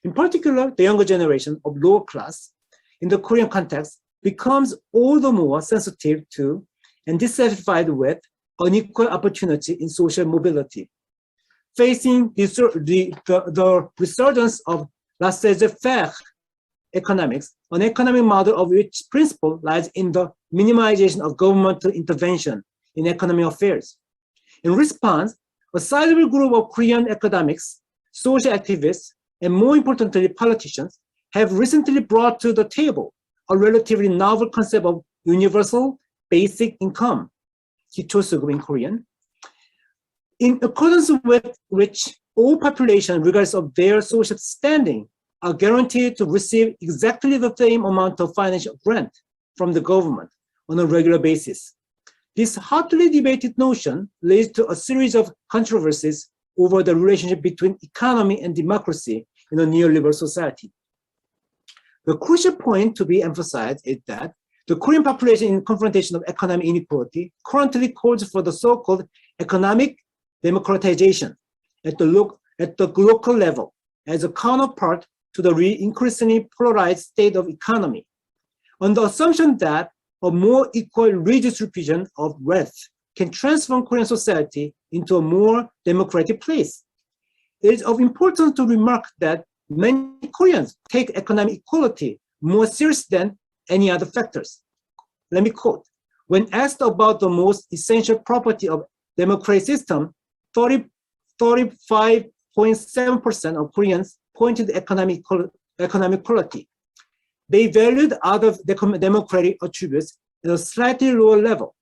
In particular, the younger generation of lower class in the Korean context becomes all the more sensitive to and dissatisfied with unequal opportunity in social mobility. Facing the resurgence of laissez-faire economics, an economic model of which principle lies in the minimization of governmental intervention in economic affairs. In response, a sizable group of Korean academics, social activists, and more importantly, politicians have recently brought to the table a relatively novel concept of universal basic income, 기초수급 in Korean, in accordance with which all population, regardless of their social standing, are guaranteed to receive exactly the same amount of financial grant from the government on a regular basis. This hotly debated notion leads to a series of controversies over the relationship between economy and democracy in a neoliberal society. The crucial point to be emphasized is that the Korean population in confrontation of economic inequality currently calls for the so-called economic democratization at the local level as a counterpart to the increasingly polarized state of economy, on the assumption that a more equal redistribution of wealth can transform Korean society into a more democratic place. It is of importance to remark that many Koreans take economic equality more serious than any other factors. Let me quote, when asked about the most essential property of democratic system, 35.7% of Koreans pointed to economic equality. They valued other democratic attributes at a slightly lower level.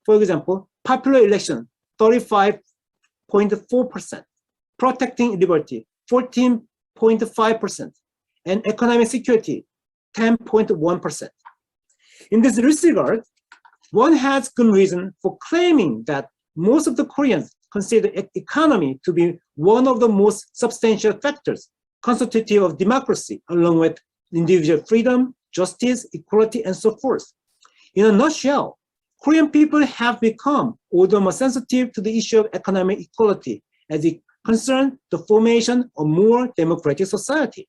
For example, popular election, 35.4%, protecting liberty, 14.5%, and economic security, 10.1%. In this regard, one has good reason for claiming that most of the Koreans consider economy to be one of the most substantial factors constitutive of democracy, along with individual freedom, justice, equality, and so forth. In a nutshell, Korean people have become all the more sensitive to the issue of economic equality as it concerns the formation of a more democratic society.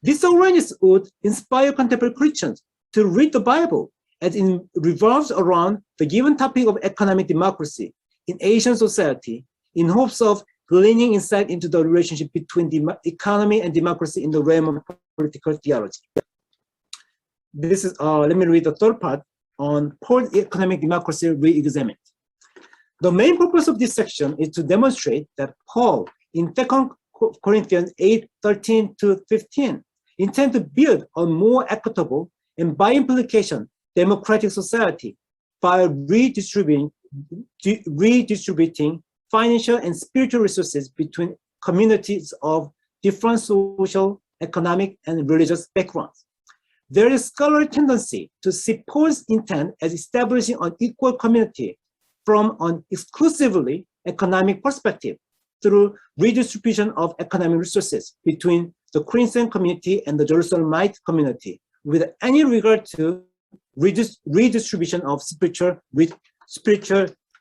This awareness would inspire contemporary Christians to read the Bible as it revolves around the given topic of economic democracy in Asian society in hopes of gleaning insight into the relationship between economy and democracy in the realm of political theology. This is, let me read the third part on post-economic democracy re-examined. The main purpose of this section is to demonstrate that Paul in 2 Corinthians 8:13-15 intends to build a more equitable and by implication democratic society by redistributing financial and spiritual resources between communities of different social, economic, and religious backgrounds. There is a scholarly tendency to see Paul's intent as establishing an equal community from an exclusively economic perspective through redistribution of economic resources between the Corinthian community and the Jerusalemite community, with any regard to redistribution of spiritual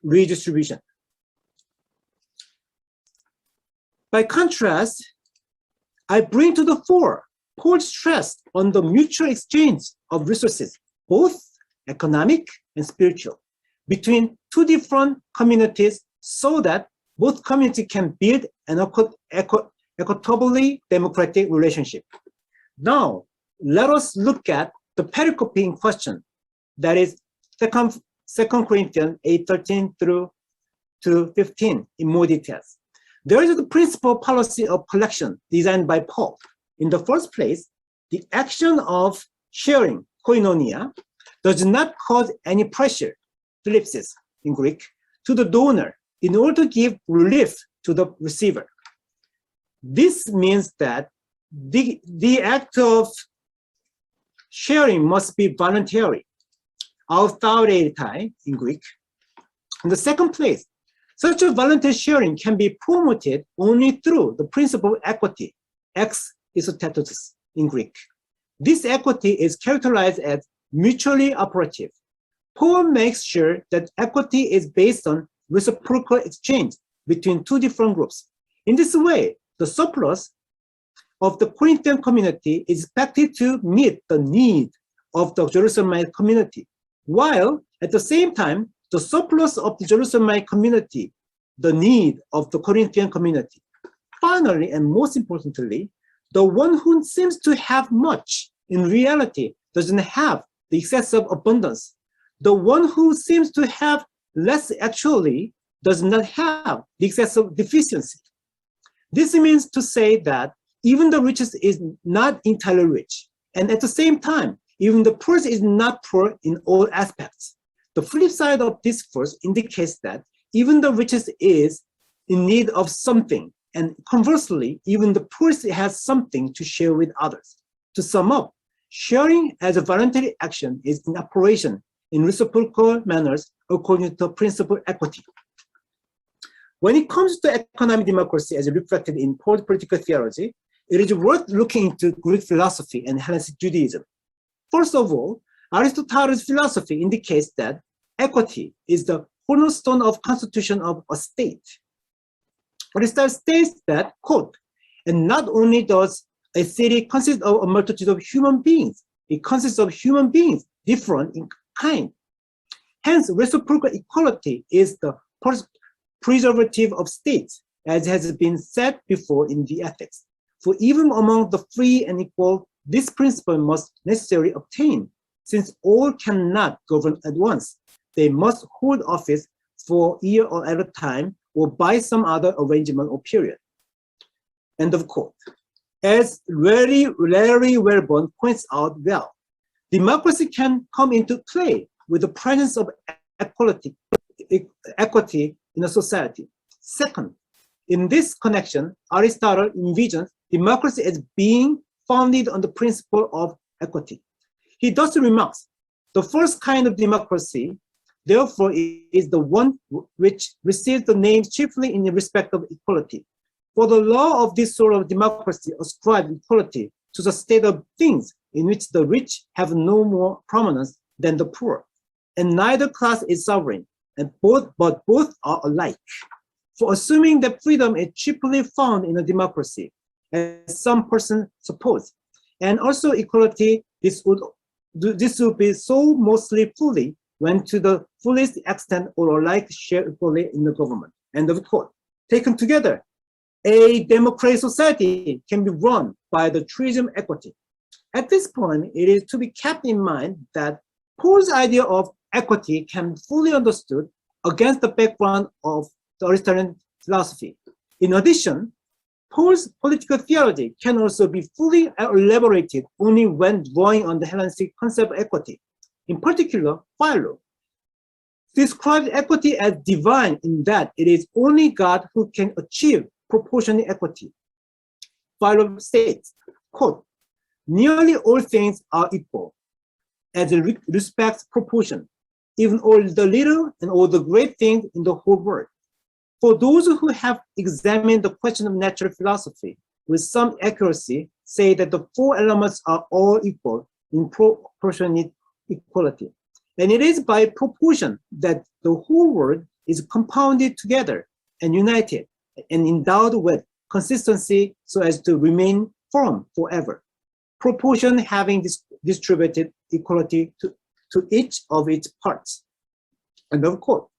redistribution. By contrast, I bring to the fore Paul's stress on the mutual exchange of resources, both economic and spiritual, between two different communities so that both communities can build an equitably democratic relationship. Now, let us look at the pericope in question, that is 2 Corinthians 8:13-15 in more details. There is the principal policy of collection designed by Paul. In the first place, the action of sharing, koinonia, does not cause any pressure, thlipsis in Greek, to the donor in order to give relief to the receiver. This means that the act of sharing must be voluntary, authoritae in Greek. In the second place, such a voluntary sharing can be promoted only through the principle of equity, ex isotetos in Greek. This equity is characterized as mutually operative. Paul makes sure that equity is based on reciprocal exchange between two different groups. In this way, the surplus of the Corinthian community is expected to meet the need of the Jerusalemite community, while at the same time, the surplus of the Jerusalemite community, the need of the Corinthian community. Finally, and most importantly, the one who seems to have much in reality doesn't have the excessive abundance. The one who seems to have less actually does not have the excessive deficiency. This means to say that even the richest is not entirely rich, and at the same time, even the poorest is not poor in all aspects. The flip side of this verse indicates that even the richest is in need of something, and conversely, even the poorest has something to share with others. To sum up, sharing as a voluntary action is in operation in reciprocal manners according to the principle of equity. When it comes to economic democracy as reflected in political theology, it is worth looking into Greek philosophy and Hellenistic Judaism. First of all, Aristotle's philosophy indicates that equity is the cornerstone of constitution of a state. Aristotle states that, quote, and not only does a city consist of a multitude of human beings, it consists of human beings different in kind. Hence, reciprocal equality is the preservative of states, as has been said before in the ethics. For even among the free and equal, this principle must necessarily obtain, since all cannot govern at once. They must hold office for a year or at a time, or by some other arrangement or period. End of quote. As Larry Wellborn points out well, democracy can come into play with the presence of equity in a society. Second, in this connection, Aristotle envisions democracy as being founded on the principle of equity. He thus remarks, the first kind of democracy, therefore, is the one which receives the name chiefly in respect of equality. For the law of this sort of democracy ascribes equality to the state of things in which the rich have no more prominence than the poor, and neither class is sovereign, but both are alike. For assuming that freedom is chiefly found in a democracy, as some persons suppose, and also equality, this would be so mostly fully when to the fullest extent or alike share equally in the government. End of quote. Taken together, a democratic society can be run by the truism equity. At this point, it is to be kept in mind that Paul's idea of equity can be fully understood against the background of the Aristotelian philosophy. In addition, Paul's political theology can also be fully elaborated only when drawing on the Hellenistic concept of equity. In particular, Philo describes equity as divine in that it is only God who can achieve proportionate equity. Philo states, quote, nearly all things are equal as it respects proportion, even all the little and all the great things in the whole world. For those who have examined the question of natural philosophy with some accuracy, say that the four elements are all equal in proportionate equality. And it is by proportion that the whole world is compounded together and united and endowed with consistency so as to remain firm forever. Proportion having distributed equality to each of its parts. End of quote.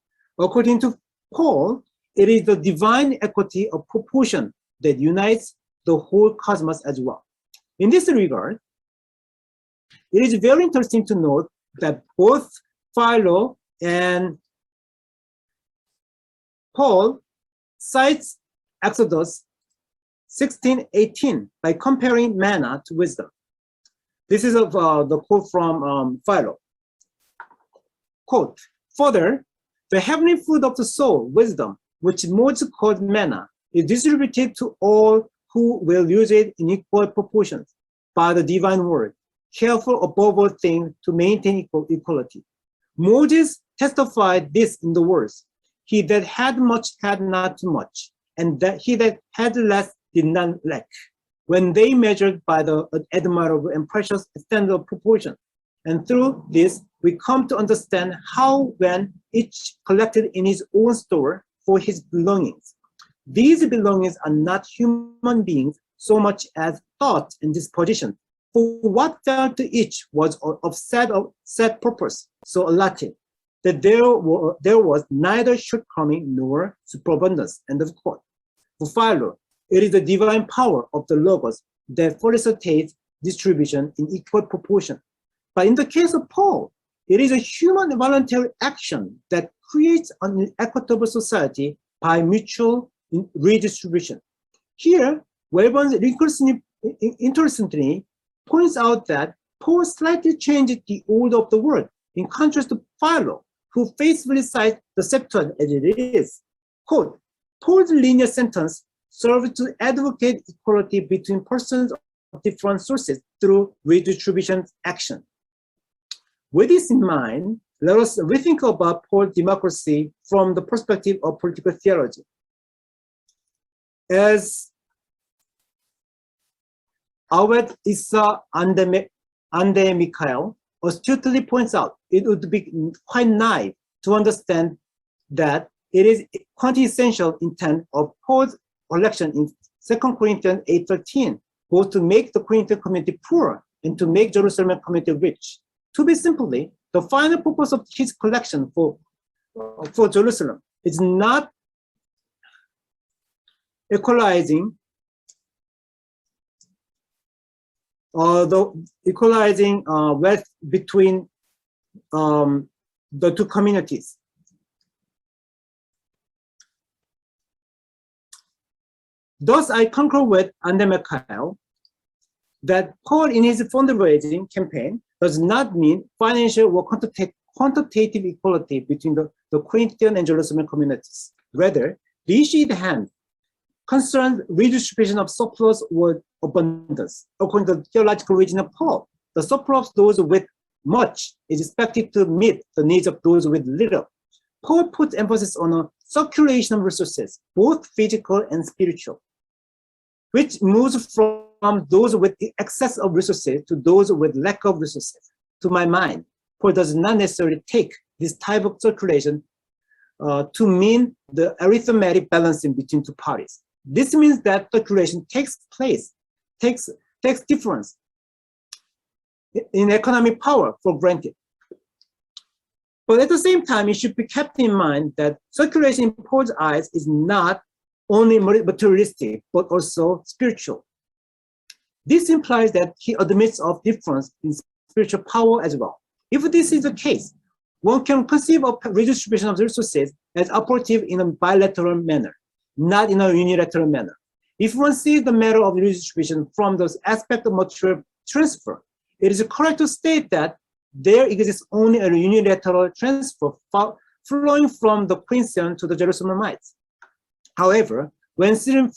According to Paul, it is the divine equity of proportion that unites the whole cosmos as well. In this regard, it is very interesting to note that both Philo and Paul cites Exodus 16:18 by comparing manna to wisdom. This is the quote from Philo. Quote, further, the heavenly food of the soul, wisdom, which Moses called manna, is distributed to all who will use it in equal proportions by the divine word, careful above all things to maintain equality. Moses testified this in the words, he that had much had not too much, and that he that had less did not lack, when they measured by the admirable and precious standard of proportion. And through this, we come to understand how when each collected in his own store for his belongings. These belongings are not human beings so much as thoughts and disposition. For what fell to each was of set purpose, so allotted, that there was neither shortcoming nor superabundance. End of quote. For Philo, it is the divine power of the Logos that facilitates distribution in equal proportion. But in the case of Paul, it is a human voluntary action that creates an equitable society by mutual redistribution. Here, Wellborn interestingly points out that Paul slightly changed the order of the word, in contrast to Philo, who faithfully cites the Septuagint as it is. Quote, Paul's linear sentence serves to advocate equality between persons of different sources through redistribution action. With this in mind, let us rethink about Paul's democracy from the perspective of political theology. As Awed Issa Ande Mikhail astutely points out, it would be quite naive to understand that it is quintessential intent of Paul's election in 2 Corinthians 8:13, both to make the Corinthian community poor and to make Jerusalem community rich. To be simply, the final purpose of his collection for Jerusalem is not equalizing wealth between the two communities. Thus, I concur with Ande Mikhail that Paul in his fundraising campaign does not mean financial or quantitative equality between the Corinthian and Jerusalem communities. Rather, the issue at hand concerns redistribution of surplus or abundance. According to the theological reason of Paul, the surplus of those with much is expected to meet the needs of those with little. Paul puts emphasis on a circulation of resources, both physical and spiritual, which moves from those with excess of resources to those with lack of resources. To my mind, Paul does not necessarily take this type of circulation to mean the arithmetic balancing between two parties. This means that circulation takes difference in economic power for granted. But at the same time, it should be kept in mind that circulation in Paul's eyes is not only materialistic, but also spiritual. This implies that he admits of difference in spiritual power as well. If this is the case, one can conceive of redistribution of resources as operative in a bilateral manner, not in a unilateral manner. If one sees the matter of redistribution from the aspect of material transfer, it is correct to state that there exists only a unilateral transfer flowing from the Corinthians to the Jerusalemites. However, when seen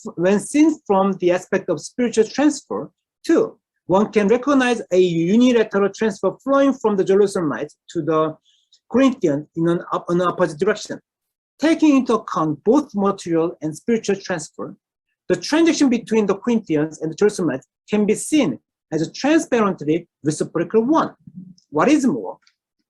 from the aspect of spiritual transfer, too, one can recognize a unilateral transfer flowing from the Jerusalemites to the Corinthians in an opposite direction. Taking into account both material and spiritual transfer, the transaction between the Corinthians and the Jerusalemites can be seen as a transparently reciprocal one. What is more,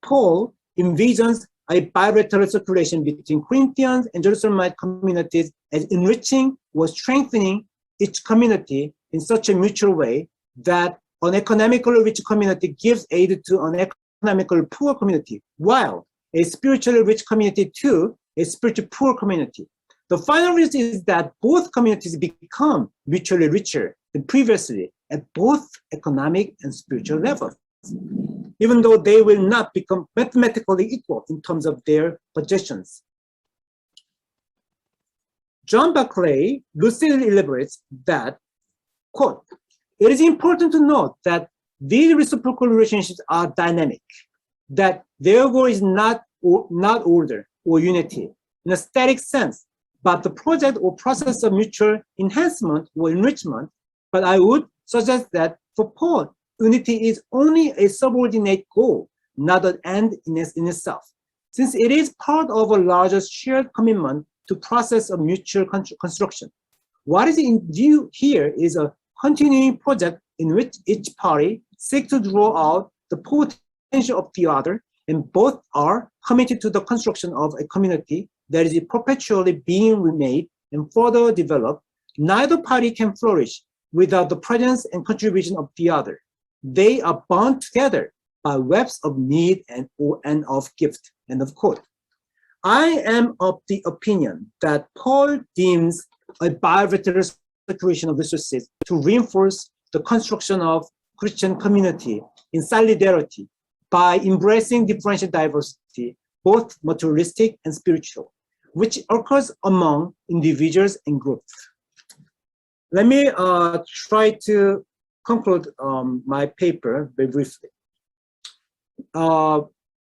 Paul envisions a bilateral circulation between Corinthians and Jerusalemite communities as enriching or strengthening each community in such a mutual way that an economically rich community gives aid to an economically poor community, while a spiritually rich community to a spiritually poor community. The final result is that both communities become mutually richer than previously at both economic and spiritual levels, even though they will not become mathematically equal in terms of their possessions. John Barclay lucidly elaborates that, quote, it is important to note that these reciprocal relationships are dynamic, that their goal is not order or unity in a static sense, but the project or process of mutual enhancement or enrichment. But I would suggest that for Paul, unity is only a subordinate goal, not an end in itself, since it is part of a larger shared commitment to process of mutual construction. What is in view here is a continuing project in which each party seeks to draw out the potential of the other, and both are committed to the construction of a community that is perpetually being remade and further developed. Neither party can flourish without the presence and contribution of the other. They are bound together by webs of need and of gift, end of quote. I am of the opinion that Paul deems a bilateral circulation of resources to reinforce the construction of Christian community in solidarity by embracing differential diversity, both materialistic and spiritual, which occurs among individuals and groups. Let me try to conclude my paper very briefly.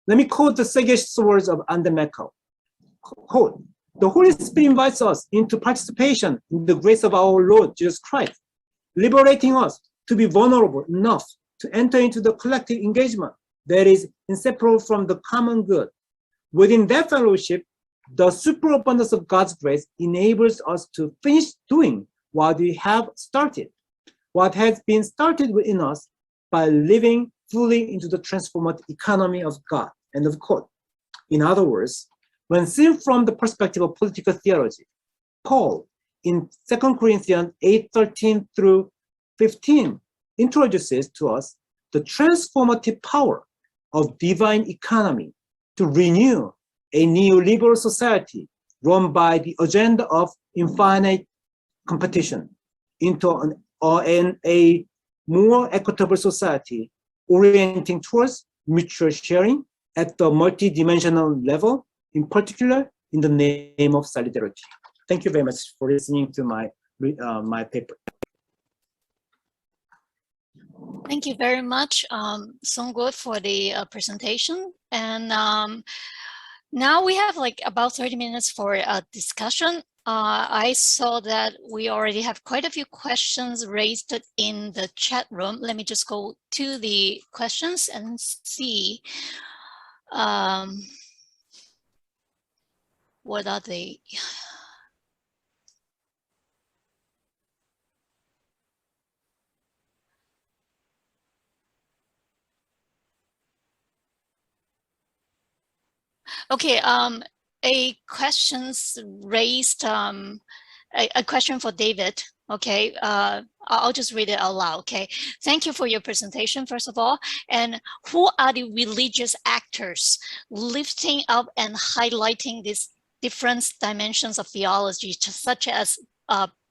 Let me quote the sagacious words of Andemeko. Quote, "The Holy Spirit invites us into participation in the grace of our Lord Jesus Christ, liberating us to be vulnerable enough to enter into the collective engagement that is inseparable from the common good. Within that fellowship, the superabundance of God's grace enables us to finish doing what we have started, what has been started within us by living fully into the transformative economy of God." End of quote. In other words, when seen from the perspective of political theology, Paul in 2 Corinthians 8:13 through 15 introduces to us the transformative power of divine economy to renew a neoliberal society run by the agenda of infinite competition into a more equitable society orienting towards mutual sharing at the multidimensional level, in particular in the name of solidarity. Thank you very much for listening to my paper. Thank you very much, Sung Lim, for the presentation. And now we have like about 30 minutes for a discussion. I saw that we already have quite a few questions raised in the chat room. Let me just go to the questions and see what are they. Okay, a questions raised, a question for David. Okay, I'll just read it out loud. Okay, thank you for your presentation, first of all. And who are the religious actors lifting up and highlighting these different dimensions of theology, such as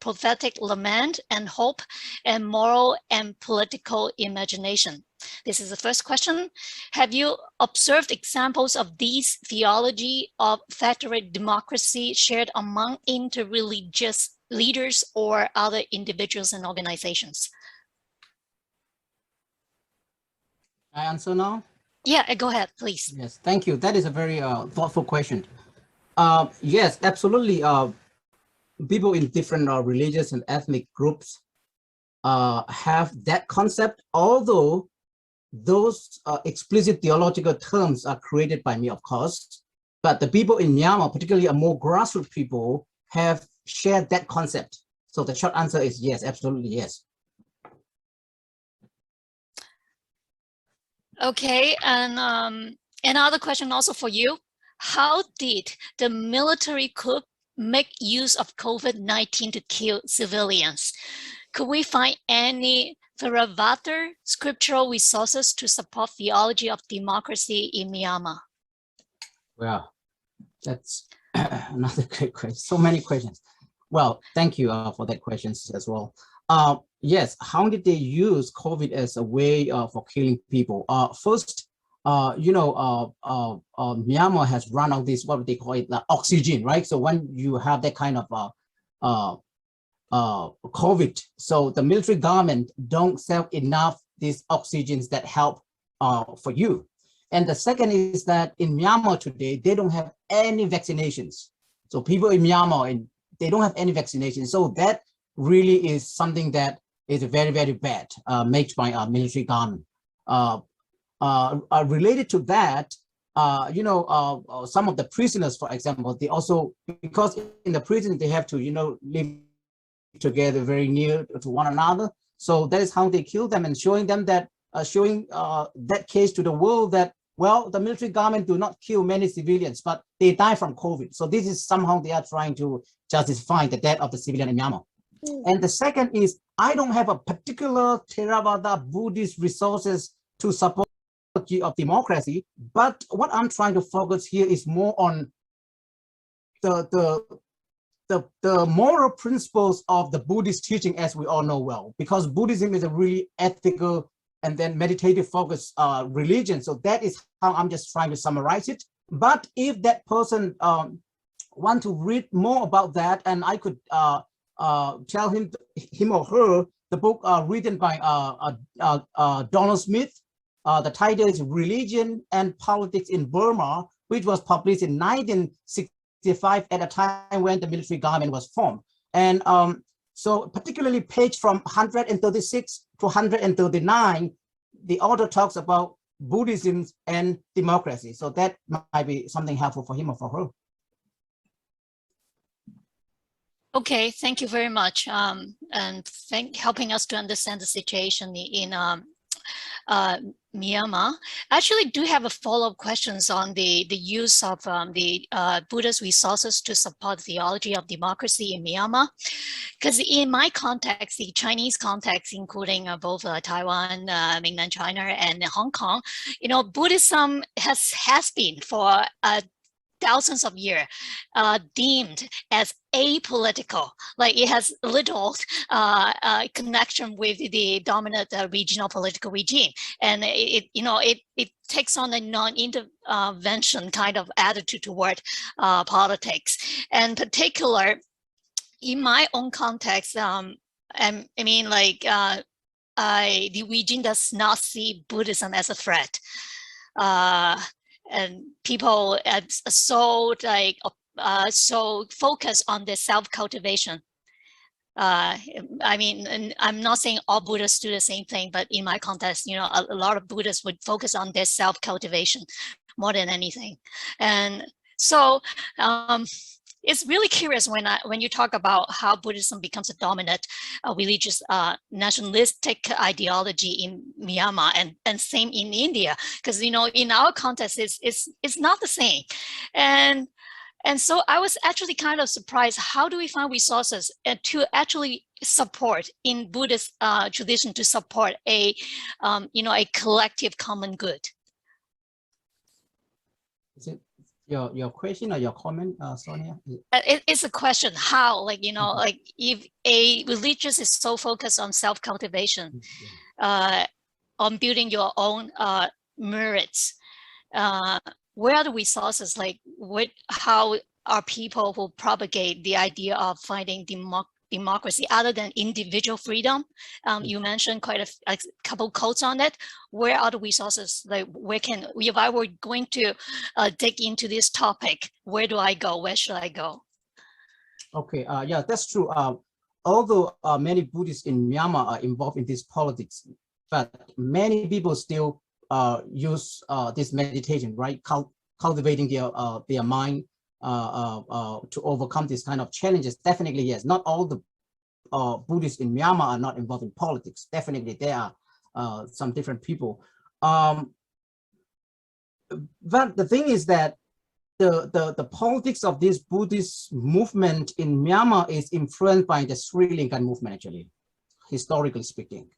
prophetic lament and hope, and moral and political imagination? This is the first question. Have you observed examples of these theology of federal democracy shared among interreligious leaders or other individuals and organizations? I answer now? Yeah, go ahead, please. Yes, thank you. That is a very thoughtful question. Yes, absolutely. People in different religious and ethnic groups have that concept, although those explicit theological terms are created by me, of course, but the people in Myanmar, particularly a more grassroots people, have shared that concept. So the short answer is yes, absolutely yes. Okay, and another question also for you. How did the military coup make use of COVID-19 to kill civilians? Could we find any Theravada scriptural resources to support theology of democracy in Myanmar? Well, that's another great question. So many questions. Well, thank you for that questions as well. Yes, how did they use COVID as a way for killing people? First, Myanmar has run out this, what they call it, oxygen, right? So when you have that kind of COVID, so the military government don't sell enough these oxygens that help for you. And the second is that in Myanmar today, they don't have any vaccinations. So people in Myanmar, and they don't have any vaccinations. So that really is something that is very, very bad made by our military government. Related to that, some of the prisoners, for example, they also, because in the prison, they have to, live together very near to one another. So that is how they kill them, and showing them that, that case to the world that, well, the military government do not kill many civilians, but they die from COVID. So this is somehow they are trying to justify the death of the civilian in Myanmar. And the second is, I don't have a particular Theravada Buddhist resources to support of democracy, but what I'm trying to focus here is more on the moral principles of the Buddhist teaching, as we all know well, because Buddhism is a really ethical and then meditative focused religion. So that is how I'm just trying to summarize it. But if that person want to read more about that, and I could tell him or her the book written by Donald Smith. The title is Religion and Politics in Burma, which was published in 1965 at a time when the military government was formed. And so particularly page from 136 to 139, the author talks about Buddhism and democracy. So that might be something helpful for him or for her. Okay, thank you very much. And helping us to understand the situation in Myanmar. I actually do have a follow-up questions on the use of the Buddhist resources to support the theology of democracy in Myanmar. Because in my context, the Chinese context, including both Taiwan, mainland China, and Hong Kong, you know, Buddhism has been for thousands of years deemed as apolitical, like it has little connection with the dominant regional political regime, and it takes on a non-intervention kind of attitude toward politics. And particular, in my own context, the regime does not see Buddhism as a threat. And people are so focused on their self-cultivation. I mean, and I'm not saying all Buddhists do the same thing, but in my context, you know, a lot of Buddhists would focus on their self-cultivation more than anything. And so it's really curious when you talk about how Buddhism becomes a dominant religious nationalistic ideology in Myanmar, and same in India, because, you know, in our context it's not the same. And so I was actually kind of surprised, how do we find resources to actually support in Buddhist tradition to support a collective common good? Is it your question or your comment, Sonia? It's a question. How, like, you know, like if a religious is so focused on self-cultivation, on building your own merits, where are the resources? Like, how are people who propagate the idea of finding democracy other than individual freedom? You mentioned quite a couple quotes on it. Where are the resources? Like, if I were going to dig into this topic, where do I go? Where should I go? Okay, yeah, that's true. Although many Buddhists in Myanmar are involved in this politics, but many people still use this meditation, right? Cultivating their mind to overcome this kind of challenges. Definitely, yes. Not all the Buddhists in Myanmar are not involved in politics. Definitely, there are some different people. But the thing is that the politics of this Buddhist movement in Myanmar is influenced by the Sri Lankan movement, actually, historically speaking.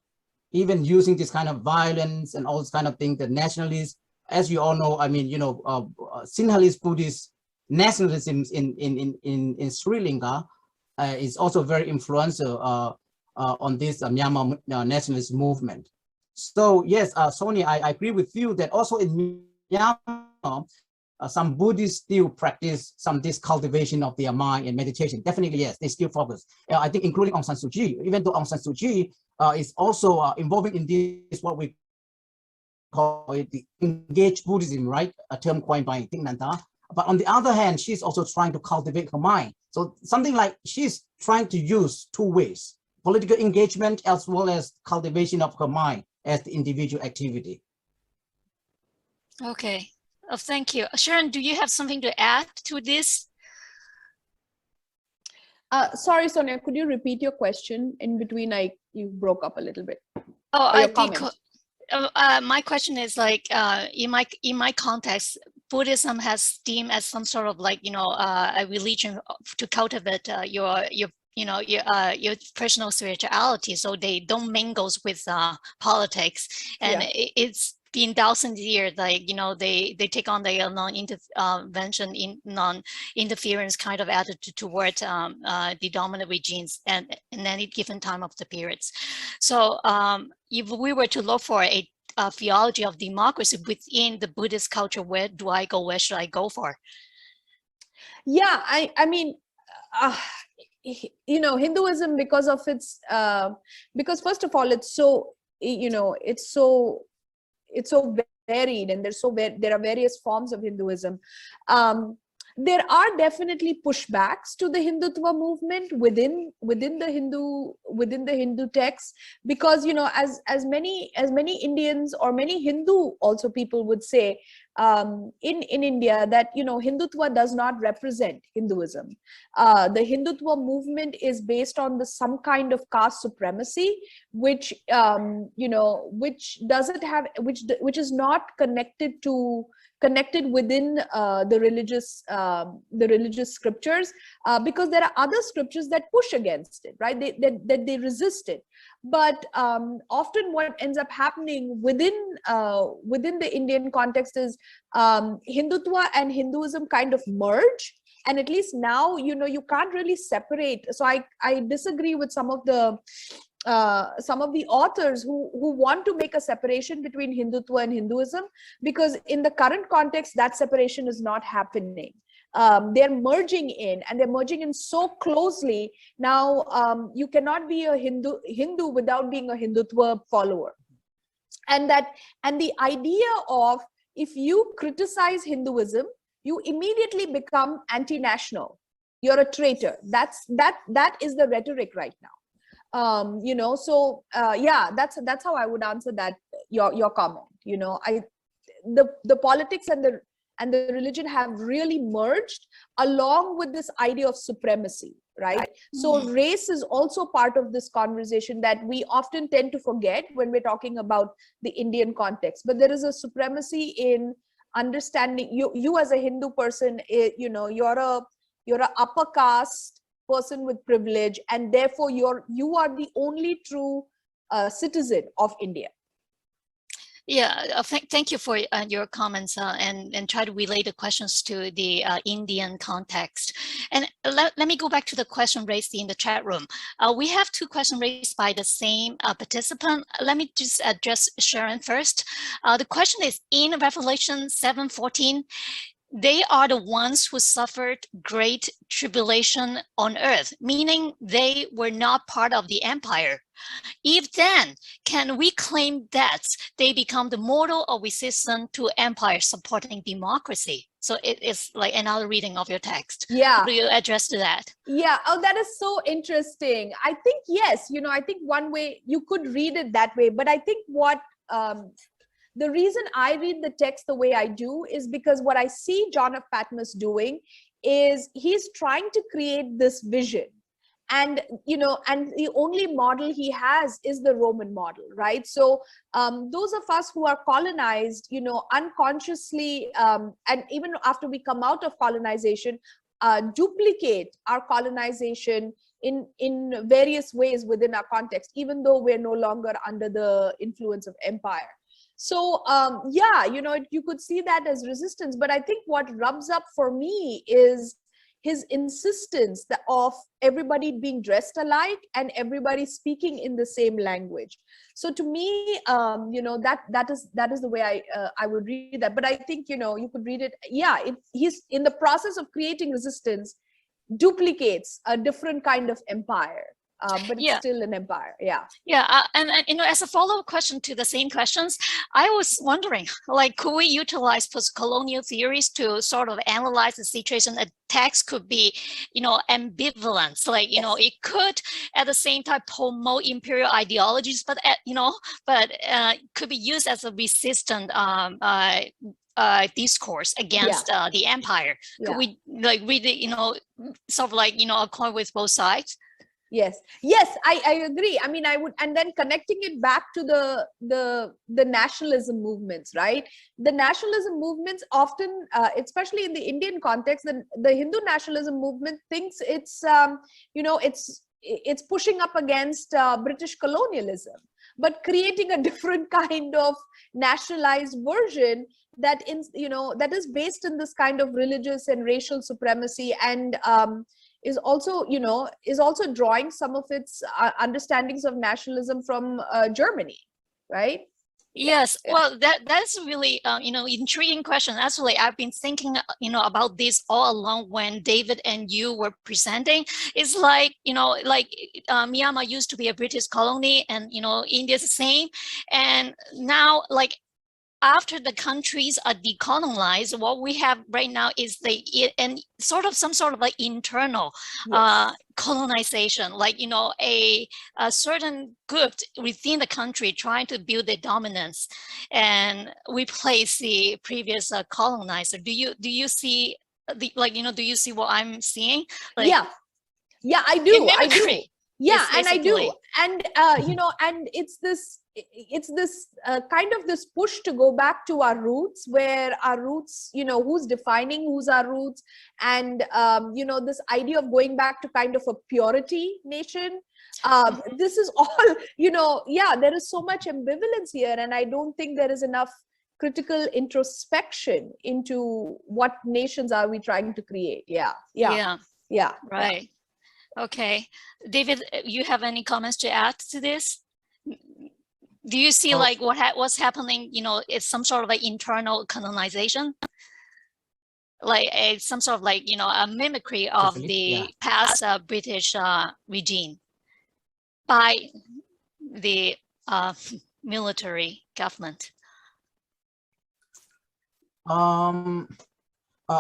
Even using this kind of violence and all this kind of thing, the nationalists, as you all know, I mean, you know, Sinhalese Buddhist nationalism in Sri Lanka is also very influential on this Myanmar nationalist movement. So yes, Sonia, I agree with you that also in Myanmar, some Buddhists still practice this cultivation of their mind and meditation. Definitely, yes, they still focus. I think including Aung San Suu Kyi, even though Aung San Suu Kyi is also involving in this, what we call it, the engaged Buddhism, right? A term coined by Thich Nhat Hanh. But on the other hand, she's also trying to cultivate her mind. So something like she's trying to use two ways: political engagement as well as cultivation of her mind as the individual activity. Okay. Oh, thank you. Sharon, do you have something to add to this? Sorry, Sonia, could you repeat your question? In between, you broke up a little bit. Oh, my question is, like, in my context, Buddhism has deemed as some sort of, like, you know, a religion to cultivate your personal spirituality, so they don't mingle with politics, and it's been thousands of years, like, you know, they take on their non-intervention, non-interference kind of attitude towards the dominant regimes and in any given time of the periods. So if we were to look for a theology of democracy within the Buddhist culture, where do I go? Where should I go for? Yeah, I mean, you know, Hinduism, because of its because first of all, it's so, you know, it's so varied, and there are various forms of Hinduism. There are definitely pushbacks to the Hindutva movement within the Hindu texts, because, you know, as many Indians, or many Hindu also people would say in India, that, you know, Hindutva does not represent Hinduism. The Hindutva movement is based on some kind of caste supremacy, which you know, which doesn't have, which is not connected within the religious scriptures, because there are other scriptures that push against it, right? They resist it. But often what ends up happening within the Indian context is Hindutva and Hinduism kind of merge. And at least now, you know, you can't really separate. So I disagree with some of the authors who want to make a separation between Hindutva and Hinduism, because in the current context, that separation is not happening. They're merging in, and they're merging in so closely. Now, you cannot be a Hindu without being a Hindutva follower. And the idea of, if you criticize Hinduism, you immediately become anti-national. You're a traitor. That is the rhetoric right now. You know, so yeah, that's how I would answer that, your comment. You know, the politics and the religion have really merged, along with this idea of supremacy, right? So race is also part of this conversation that we often tend to forget when we're talking about the Indian context. But there is a supremacy in understanding you as a Hindu person. You know, you're a upper caste person with privilege, and therefore you are the only true citizen of India. Yeah, thank you for your comments and try to relate the questions to the Indian context. And let me go back to the question raised in the chat room. We have two questions raised by the same participant. Let me just address Sharon first. The question is, in Revelation 7:14, they are the ones who suffered great tribulation on earth, meaning they were not part of the empire. If then, can we claim that they become the model of resistance to empire supporting democracy? So it is like another reading of your text. Yeah. How do you address to that? Yeah. Oh, that is so interesting. I think, yes, you know, I think one way you could read it that way, but I think what, the reason I read the text the way I do is because what I see John F. Patmos doing is he's trying to create this vision. And, you know, and the only model he has is the Roman model, right? So those of us who are colonized, you know, unconsciously, and even after we come out of colonization, duplicate our colonization in various ways within our context, even though we're no longer under the influence of empire. So yeah, you know, you could see that as resistance. But I think what rubs up for me is his insistence of everybody being dressed alike and everybody speaking in the same language. So to me, you know, that is the way I would read that. But I think, you know, you could read it. Yeah, he's in the process of creating resistance, duplicates a different kind of empire. But it's still an empire. Yeah. Yeah. And you know, as a follow-up question to the same questions, I was wondering, like, could we utilize post-colonial theories to sort of analyze the situation? A text could be, you know, ambivalent. Like, you know, it could at the same time promote imperial ideologies, but, you know, could be used as a resistant discourse against the empire. Could we like read it, you know, sort of like, you know, a coin with both sides? Yes, I agree. I mean, I would, and then connecting it back to the nationalism movements, right? The nationalism movements often, especially in the Indian context, the Hindu nationalism movement thinks it's, you know, it's pushing up against British colonialism, but creating a different kind of nationalized version that that is based in this kind of religious and racial supremacy, and is also, you know, drawing some of its understandings of nationalism from Germany, right? Yes, Yeah. well, that's a really intriguing question. Actually, I've been thinking about this all along when David and you were presenting. It's like Myanmar used to be a British colony, and India's the same, and now like after the countries are decolonized, what we have right now is some sort of like internal Yes. colonization, like a certain group within the country trying to build their dominance and replace the previous colonizer. Do you see do you see what I'm seeing? Like, yeah, I do. mimicry. Yeah, It's and I do. basically. And and it's this kind of this push to go back to our roots, where our roots, who's defining who's our roots, and this idea of going back to kind of a purity nation. This is all, there is so much ambivalence here, and I don't think there is enough critical introspection into what nations are we trying to create. Yeah. Right. Okay, David, you have any comments to add to this? Do you see like what's happening? It's some sort of like internal colonization, like some sort of like a mimicry of the past British regime by the military government.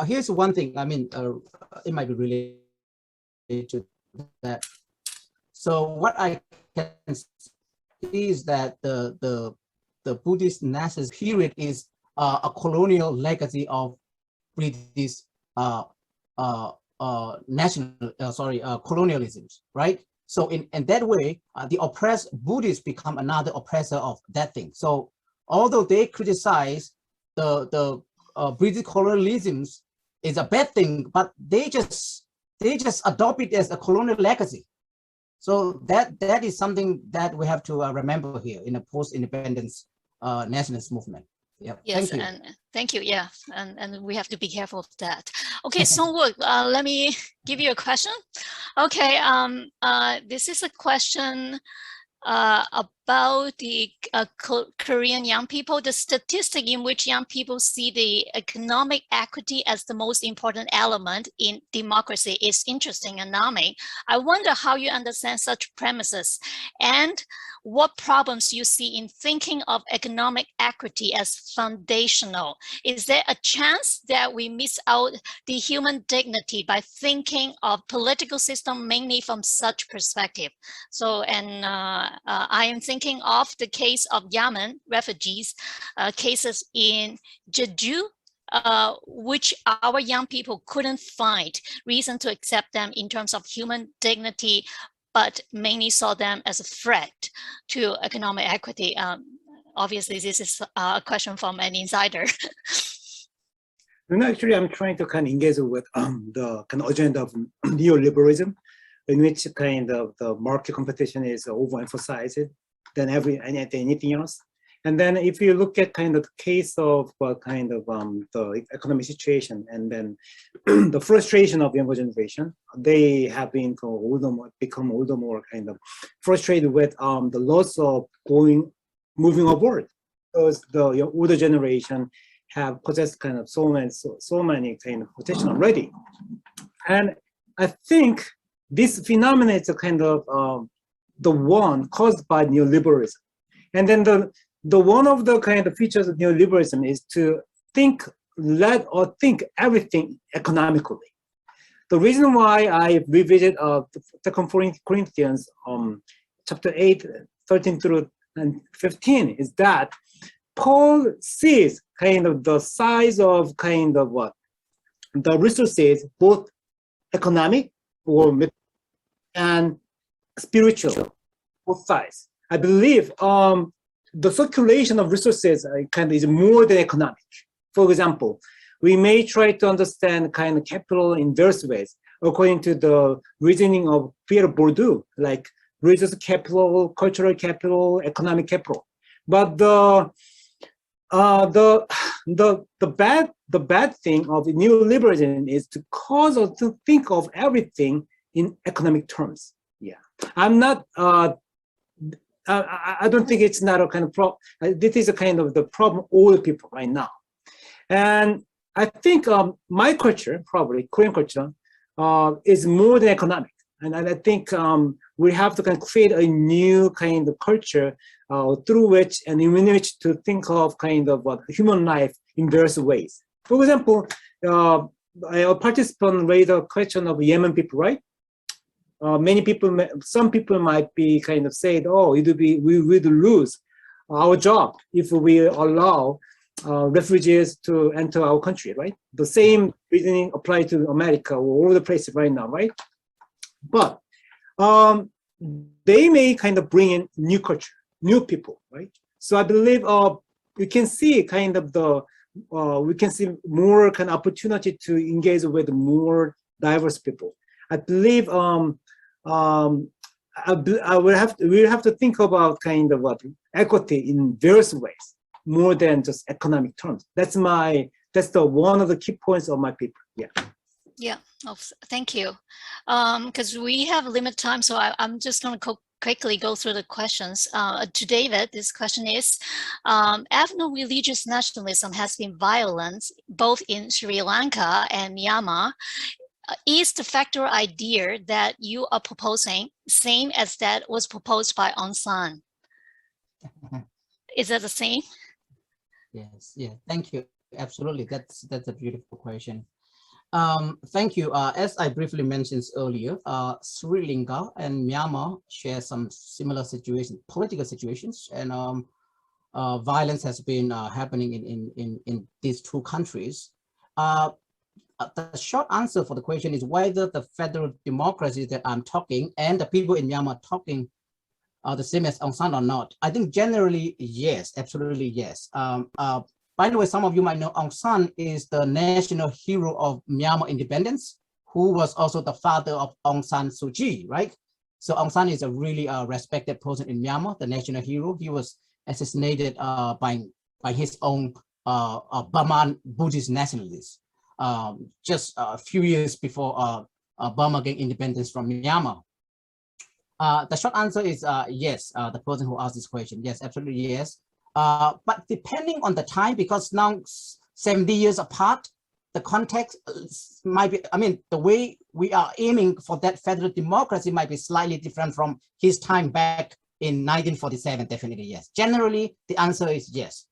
Here's one thing. I mean, it might be related to that. So what I can see is that the Buddhist nationalist period is a colonial legacy of British colonialism, right? So in that way, the oppressed Buddhists become another oppressor of that thing. So although they criticize the British colonialism is a bad thing, but they just adopt it as a colonial legacy. So that is something that we have to remember here in a post-independence nationalist movement. Yeah. Yes, thank you. and thank you. Yeah, and we have to be careful of that. Okay, Sung Lim, let me give you a question. Okay, this is a question about the Korean young people. The statistic in which young people see the economic equity as the most important element in democracy is interesting and alarming. I wonder how you understand such premises and what problems you see in thinking of economic equity as foundational. Is there a chance that we miss out the human dignity by thinking of political system mainly from such perspective? So, and I am thinking of the case of Yemen refugees, cases in Jeju, which our young people couldn't find reason to accept them in terms of human dignity, but mainly saw them as a threat to economic equity. Obviously, this is a question from an insider. Actually, I'm trying to kind of engage with the kind of agenda of neoliberalism, in which kind of the market competition is overemphasized than anything else. And then if you look at kind of the case of the economic situation, and then the frustration of younger generation, they have been become older, more kind of frustrated with the loss of moving abroad, because the older generation have possessed kind of so many kind of potential already. And I think this phenomenon is a kind of the one caused by neoliberalism. And then the one of the kind of features of neoliberalism is to think everything economically. The reason why I revisit 2 Corinthians chapter 8, 13 through 15 is that Paul sees kind of the size of kind of the resources, both economic and spiritual, both sides. I believe the circulation of resources kind of is more than economic. For example, we may try to understand kind of capital in various ways, according to the reasoning of Pierre Bourdieu, like resource capital, cultural capital, economic capital. But the bad thing of neoliberalism is to cause us to think of everything in economic terms. Yeah, I'm not I don't think it's not a kind of problem. This is a kind of the problem all the people right now. And I think my culture, probably Korean culture, is more than economic. And I think we have to kind of create a new kind of culture through which and in which to think of kind of human life in various ways. For example, a participant raised a question of Yemen people, right? Many people, some people might be kind of saying, oh, we would lose our job if we allow refugees to enter our country, right? The same reasoning applies to America or all over the place right now, right? But they may kind of bring in new culture, new people, right? So I believe you can see kind of we can see more kind of opportunity to engage with more diverse people. I believe we'll have to think about kind of equity in various ways, more than just economic terms. That's one of the key points of my paper. Yeah. Yeah, oh, thank you. Because we have limited time, so I'm just going to quickly go through the questions. To David, this question is, ethno-religious nationalism has been violent both in Sri Lanka and Myanmar. Is the factor idea that you are proposing same as that was proposed by Aung San? Is that the same? Yes, yeah, thank you. Absolutely, that's a beautiful question. Thank you. As I briefly mentioned earlier, Sri Lanka and Myanmar share some similar situations, political situations, and violence has been happening in these two countries. The short answer for the question is whether the federal democracy that I'm talking and the people in Myanmar talking are the same as Aung San or not. I think generally, yes, absolutely yes. By the way, some of you might know Aung San is the national hero of Myanmar independence, who was also the father of Aung San Suu Kyi, right? So Aung San is a really respected person in Myanmar, the national hero. He was assassinated by his own Burman Buddhist nationalists just a few years before Burma gained independence from Myanmar. The short answer is yes, the person who asked this question, yes, absolutely yes. But depending on the time, because now 70 years apart, the context might be, I mean, the way we are aiming for that federal democracy might be slightly different from his time back in 1947, definitely yes. Generally, the answer is yes.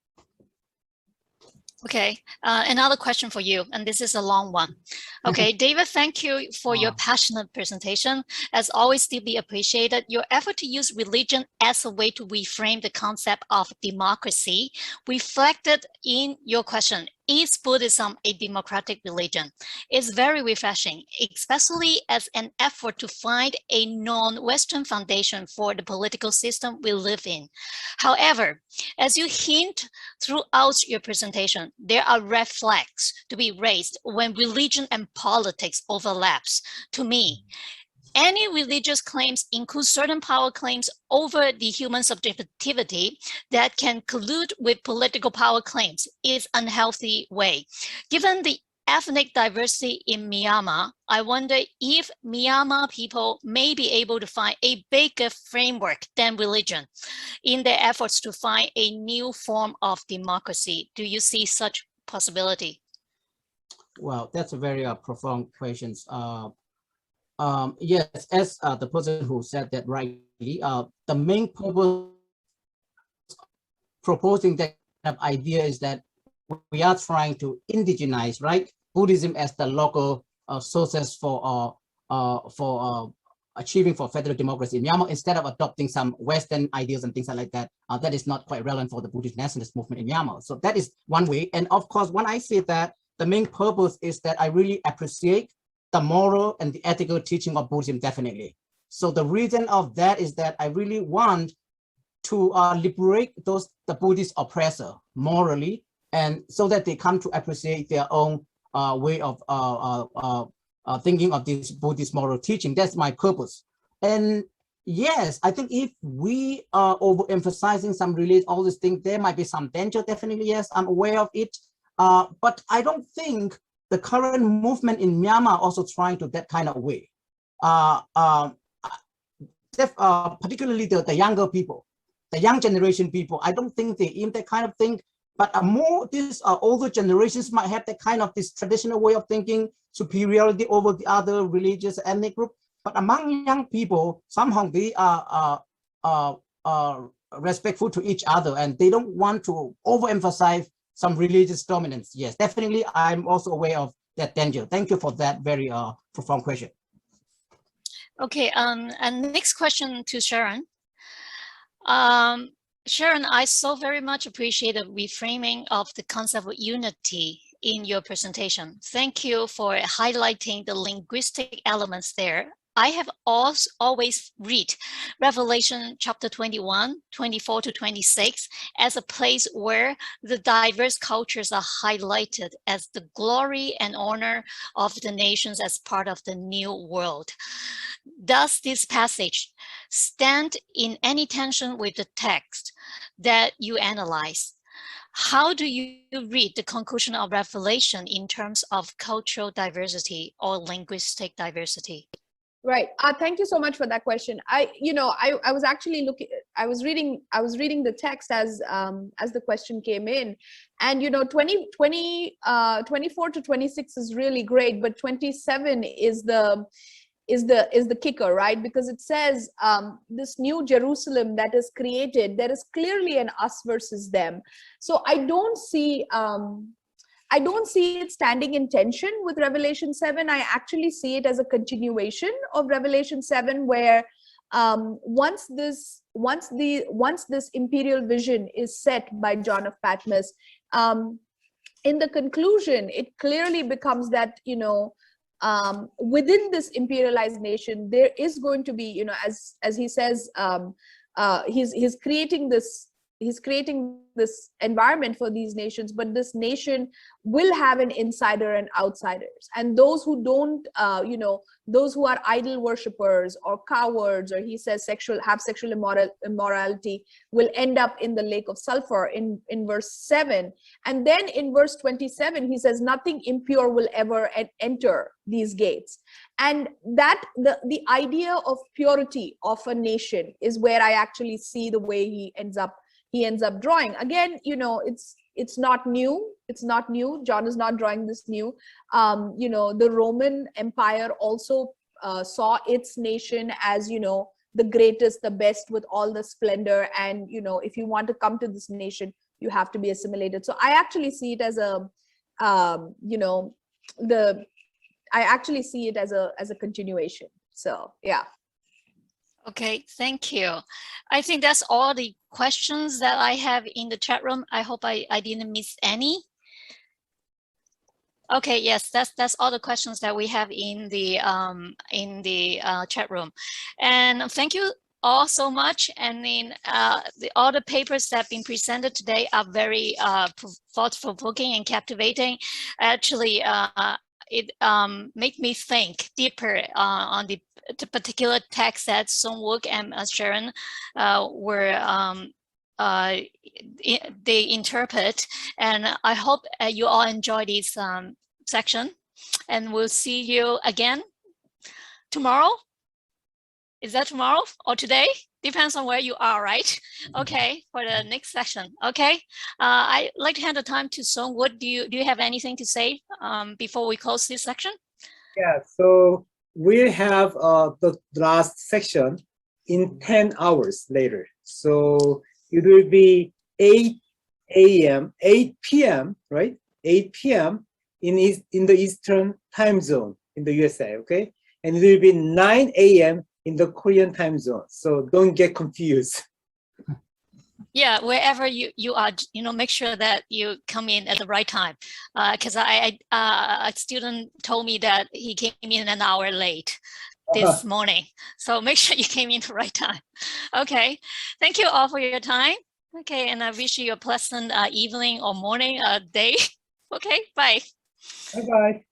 Okay, another question for you, and this is a long one. Okay, David, thank you for your passionate presentation. As always, deeply appreciated. Your effort to use religion as a way to reframe the concept of democracy reflected in your question, is Buddhism a democratic religion? It's very refreshing, especially as an effort to find a non-Western foundation for the political system we live in. However, as you hint throughout your presentation, there are red flags to be raised when religion and politics overlaps. To me, any religious claims include certain power claims over the human subjectivity that can collude with political power claims is an unhealthy way. Given the ethnic diversity in Myanmar, I wonder if Myanmar people may be able to find a bigger framework than religion in their efforts to find a new form of democracy. Do you see such possibility? Well, that's a very profound question. Yes, as the person who said that rightly, the main purpose proposing that kind of idea is that we are trying to indigenize, right, Buddhism as the local sources for achieving for federal democracy in Myanmar, instead of adopting some Western ideas and things like that. That is not quite relevant for the Buddhist nationalist movement in Myanmar. So that is one way. And of course, when I say that, the main purpose is that I really appreciate the moral and the ethical teaching of Buddhism, definitely. So the reason of that is that I really want to liberate the Buddhist oppressor morally, and so that they come to appreciate their own way of thinking of this Buddhist moral teaching. That's my purpose. And yes, I think if we are overemphasizing some religion, all these things, there might be some danger, definitely, yes, I'm aware of it. But I don't think the current movement in Myanmar also trying to that kind of way. Particularly the younger people. the young generation people, I don't think they in that kind of thing. But more these older generations might have that kind of this traditional way of thinking, superiority over the other religious ethnic group. But among young people, somehow they are respectful to each other, and they don't want to overemphasize some religious dominance. Yes, definitely, I'm also aware of that danger. Thank you for that very profound question. Okay, and next question to Sharon. Sharon, I so very much appreciate the reframing of the concept of unity in your presentation. Thank you for highlighting the linguistic elements there. I have always read Revelation chapter 21, 24 to 26 as a place where the diverse cultures are highlighted as the glory and honor of the nations as part of the new world. Does this passage stand in any tension with the text that you analyze? How do you read the conclusion of Revelation in terms of cultural diversity or linguistic diversity? Right. Thank you so much for that question. I was actually reading the text as the question came in, and 24 to 26 is really great, but 27 is the kicker, right? Because it says this new Jerusalem that is created, there is clearly an us versus them. So I don't see it standing in tension with Revelation 7. I actually see it as a continuation of Revelation 7, where once this imperial vision is set by John of Patmos, in the conclusion, it clearly becomes that within this imperialized nation, there is going to be, as he says, he's creating this environment for these nations, but this nation will have an insider and outsiders, and those who don't, those who are idol worshippers or cowards, or he says have sexual immorality, will end up in the lake of sulfur in verse 7. And then in verse 27, he says nothing impure will ever enter these gates. And that the idea of purity of a nation is where I actually see the way he ends up drawing. Again, it's not new. John is not drawing this new. The Roman Empire also saw its nation as, the greatest, the best, with all the splendor. And, if you want to come to this nation, you have to be assimilated. So I actually see it as a continuation. So, yeah. Okay, thank you. I think that's all the questions that I have in the chat room. I hope I didn't miss any. Okay, yes, that's all the questions that we have in the chat room. And thank you all so much. And then all the papers that have been presented today are very thought-provoking and captivating. Actually, it made me think deeper on the particular text that Sung Wook and Sharon they interpret. And I hope you all enjoy this section. And we'll see you again tomorrow. Is that tomorrow or today? Depends on where you are, right? Okay, for the next session. Okay, I'd like to hand the time to Sung Wook. Do you have anything to say before we close this section? Yeah, so we have the last section in 10 hours later. So it will be 8 p.m., right? 8 p.m. in the Eastern time zone in the USA, okay? And it will be 9 a.m. in the Korean time zone. So don't get confused. Yeah, wherever you are, make sure that you come in at the right time. Because a student told me that he came in an hour late this morning. So make sure you came in the right time. Okay, thank you all for your time. Okay, and I wish you a pleasant evening or morning, day. Okay, bye. Bye-bye.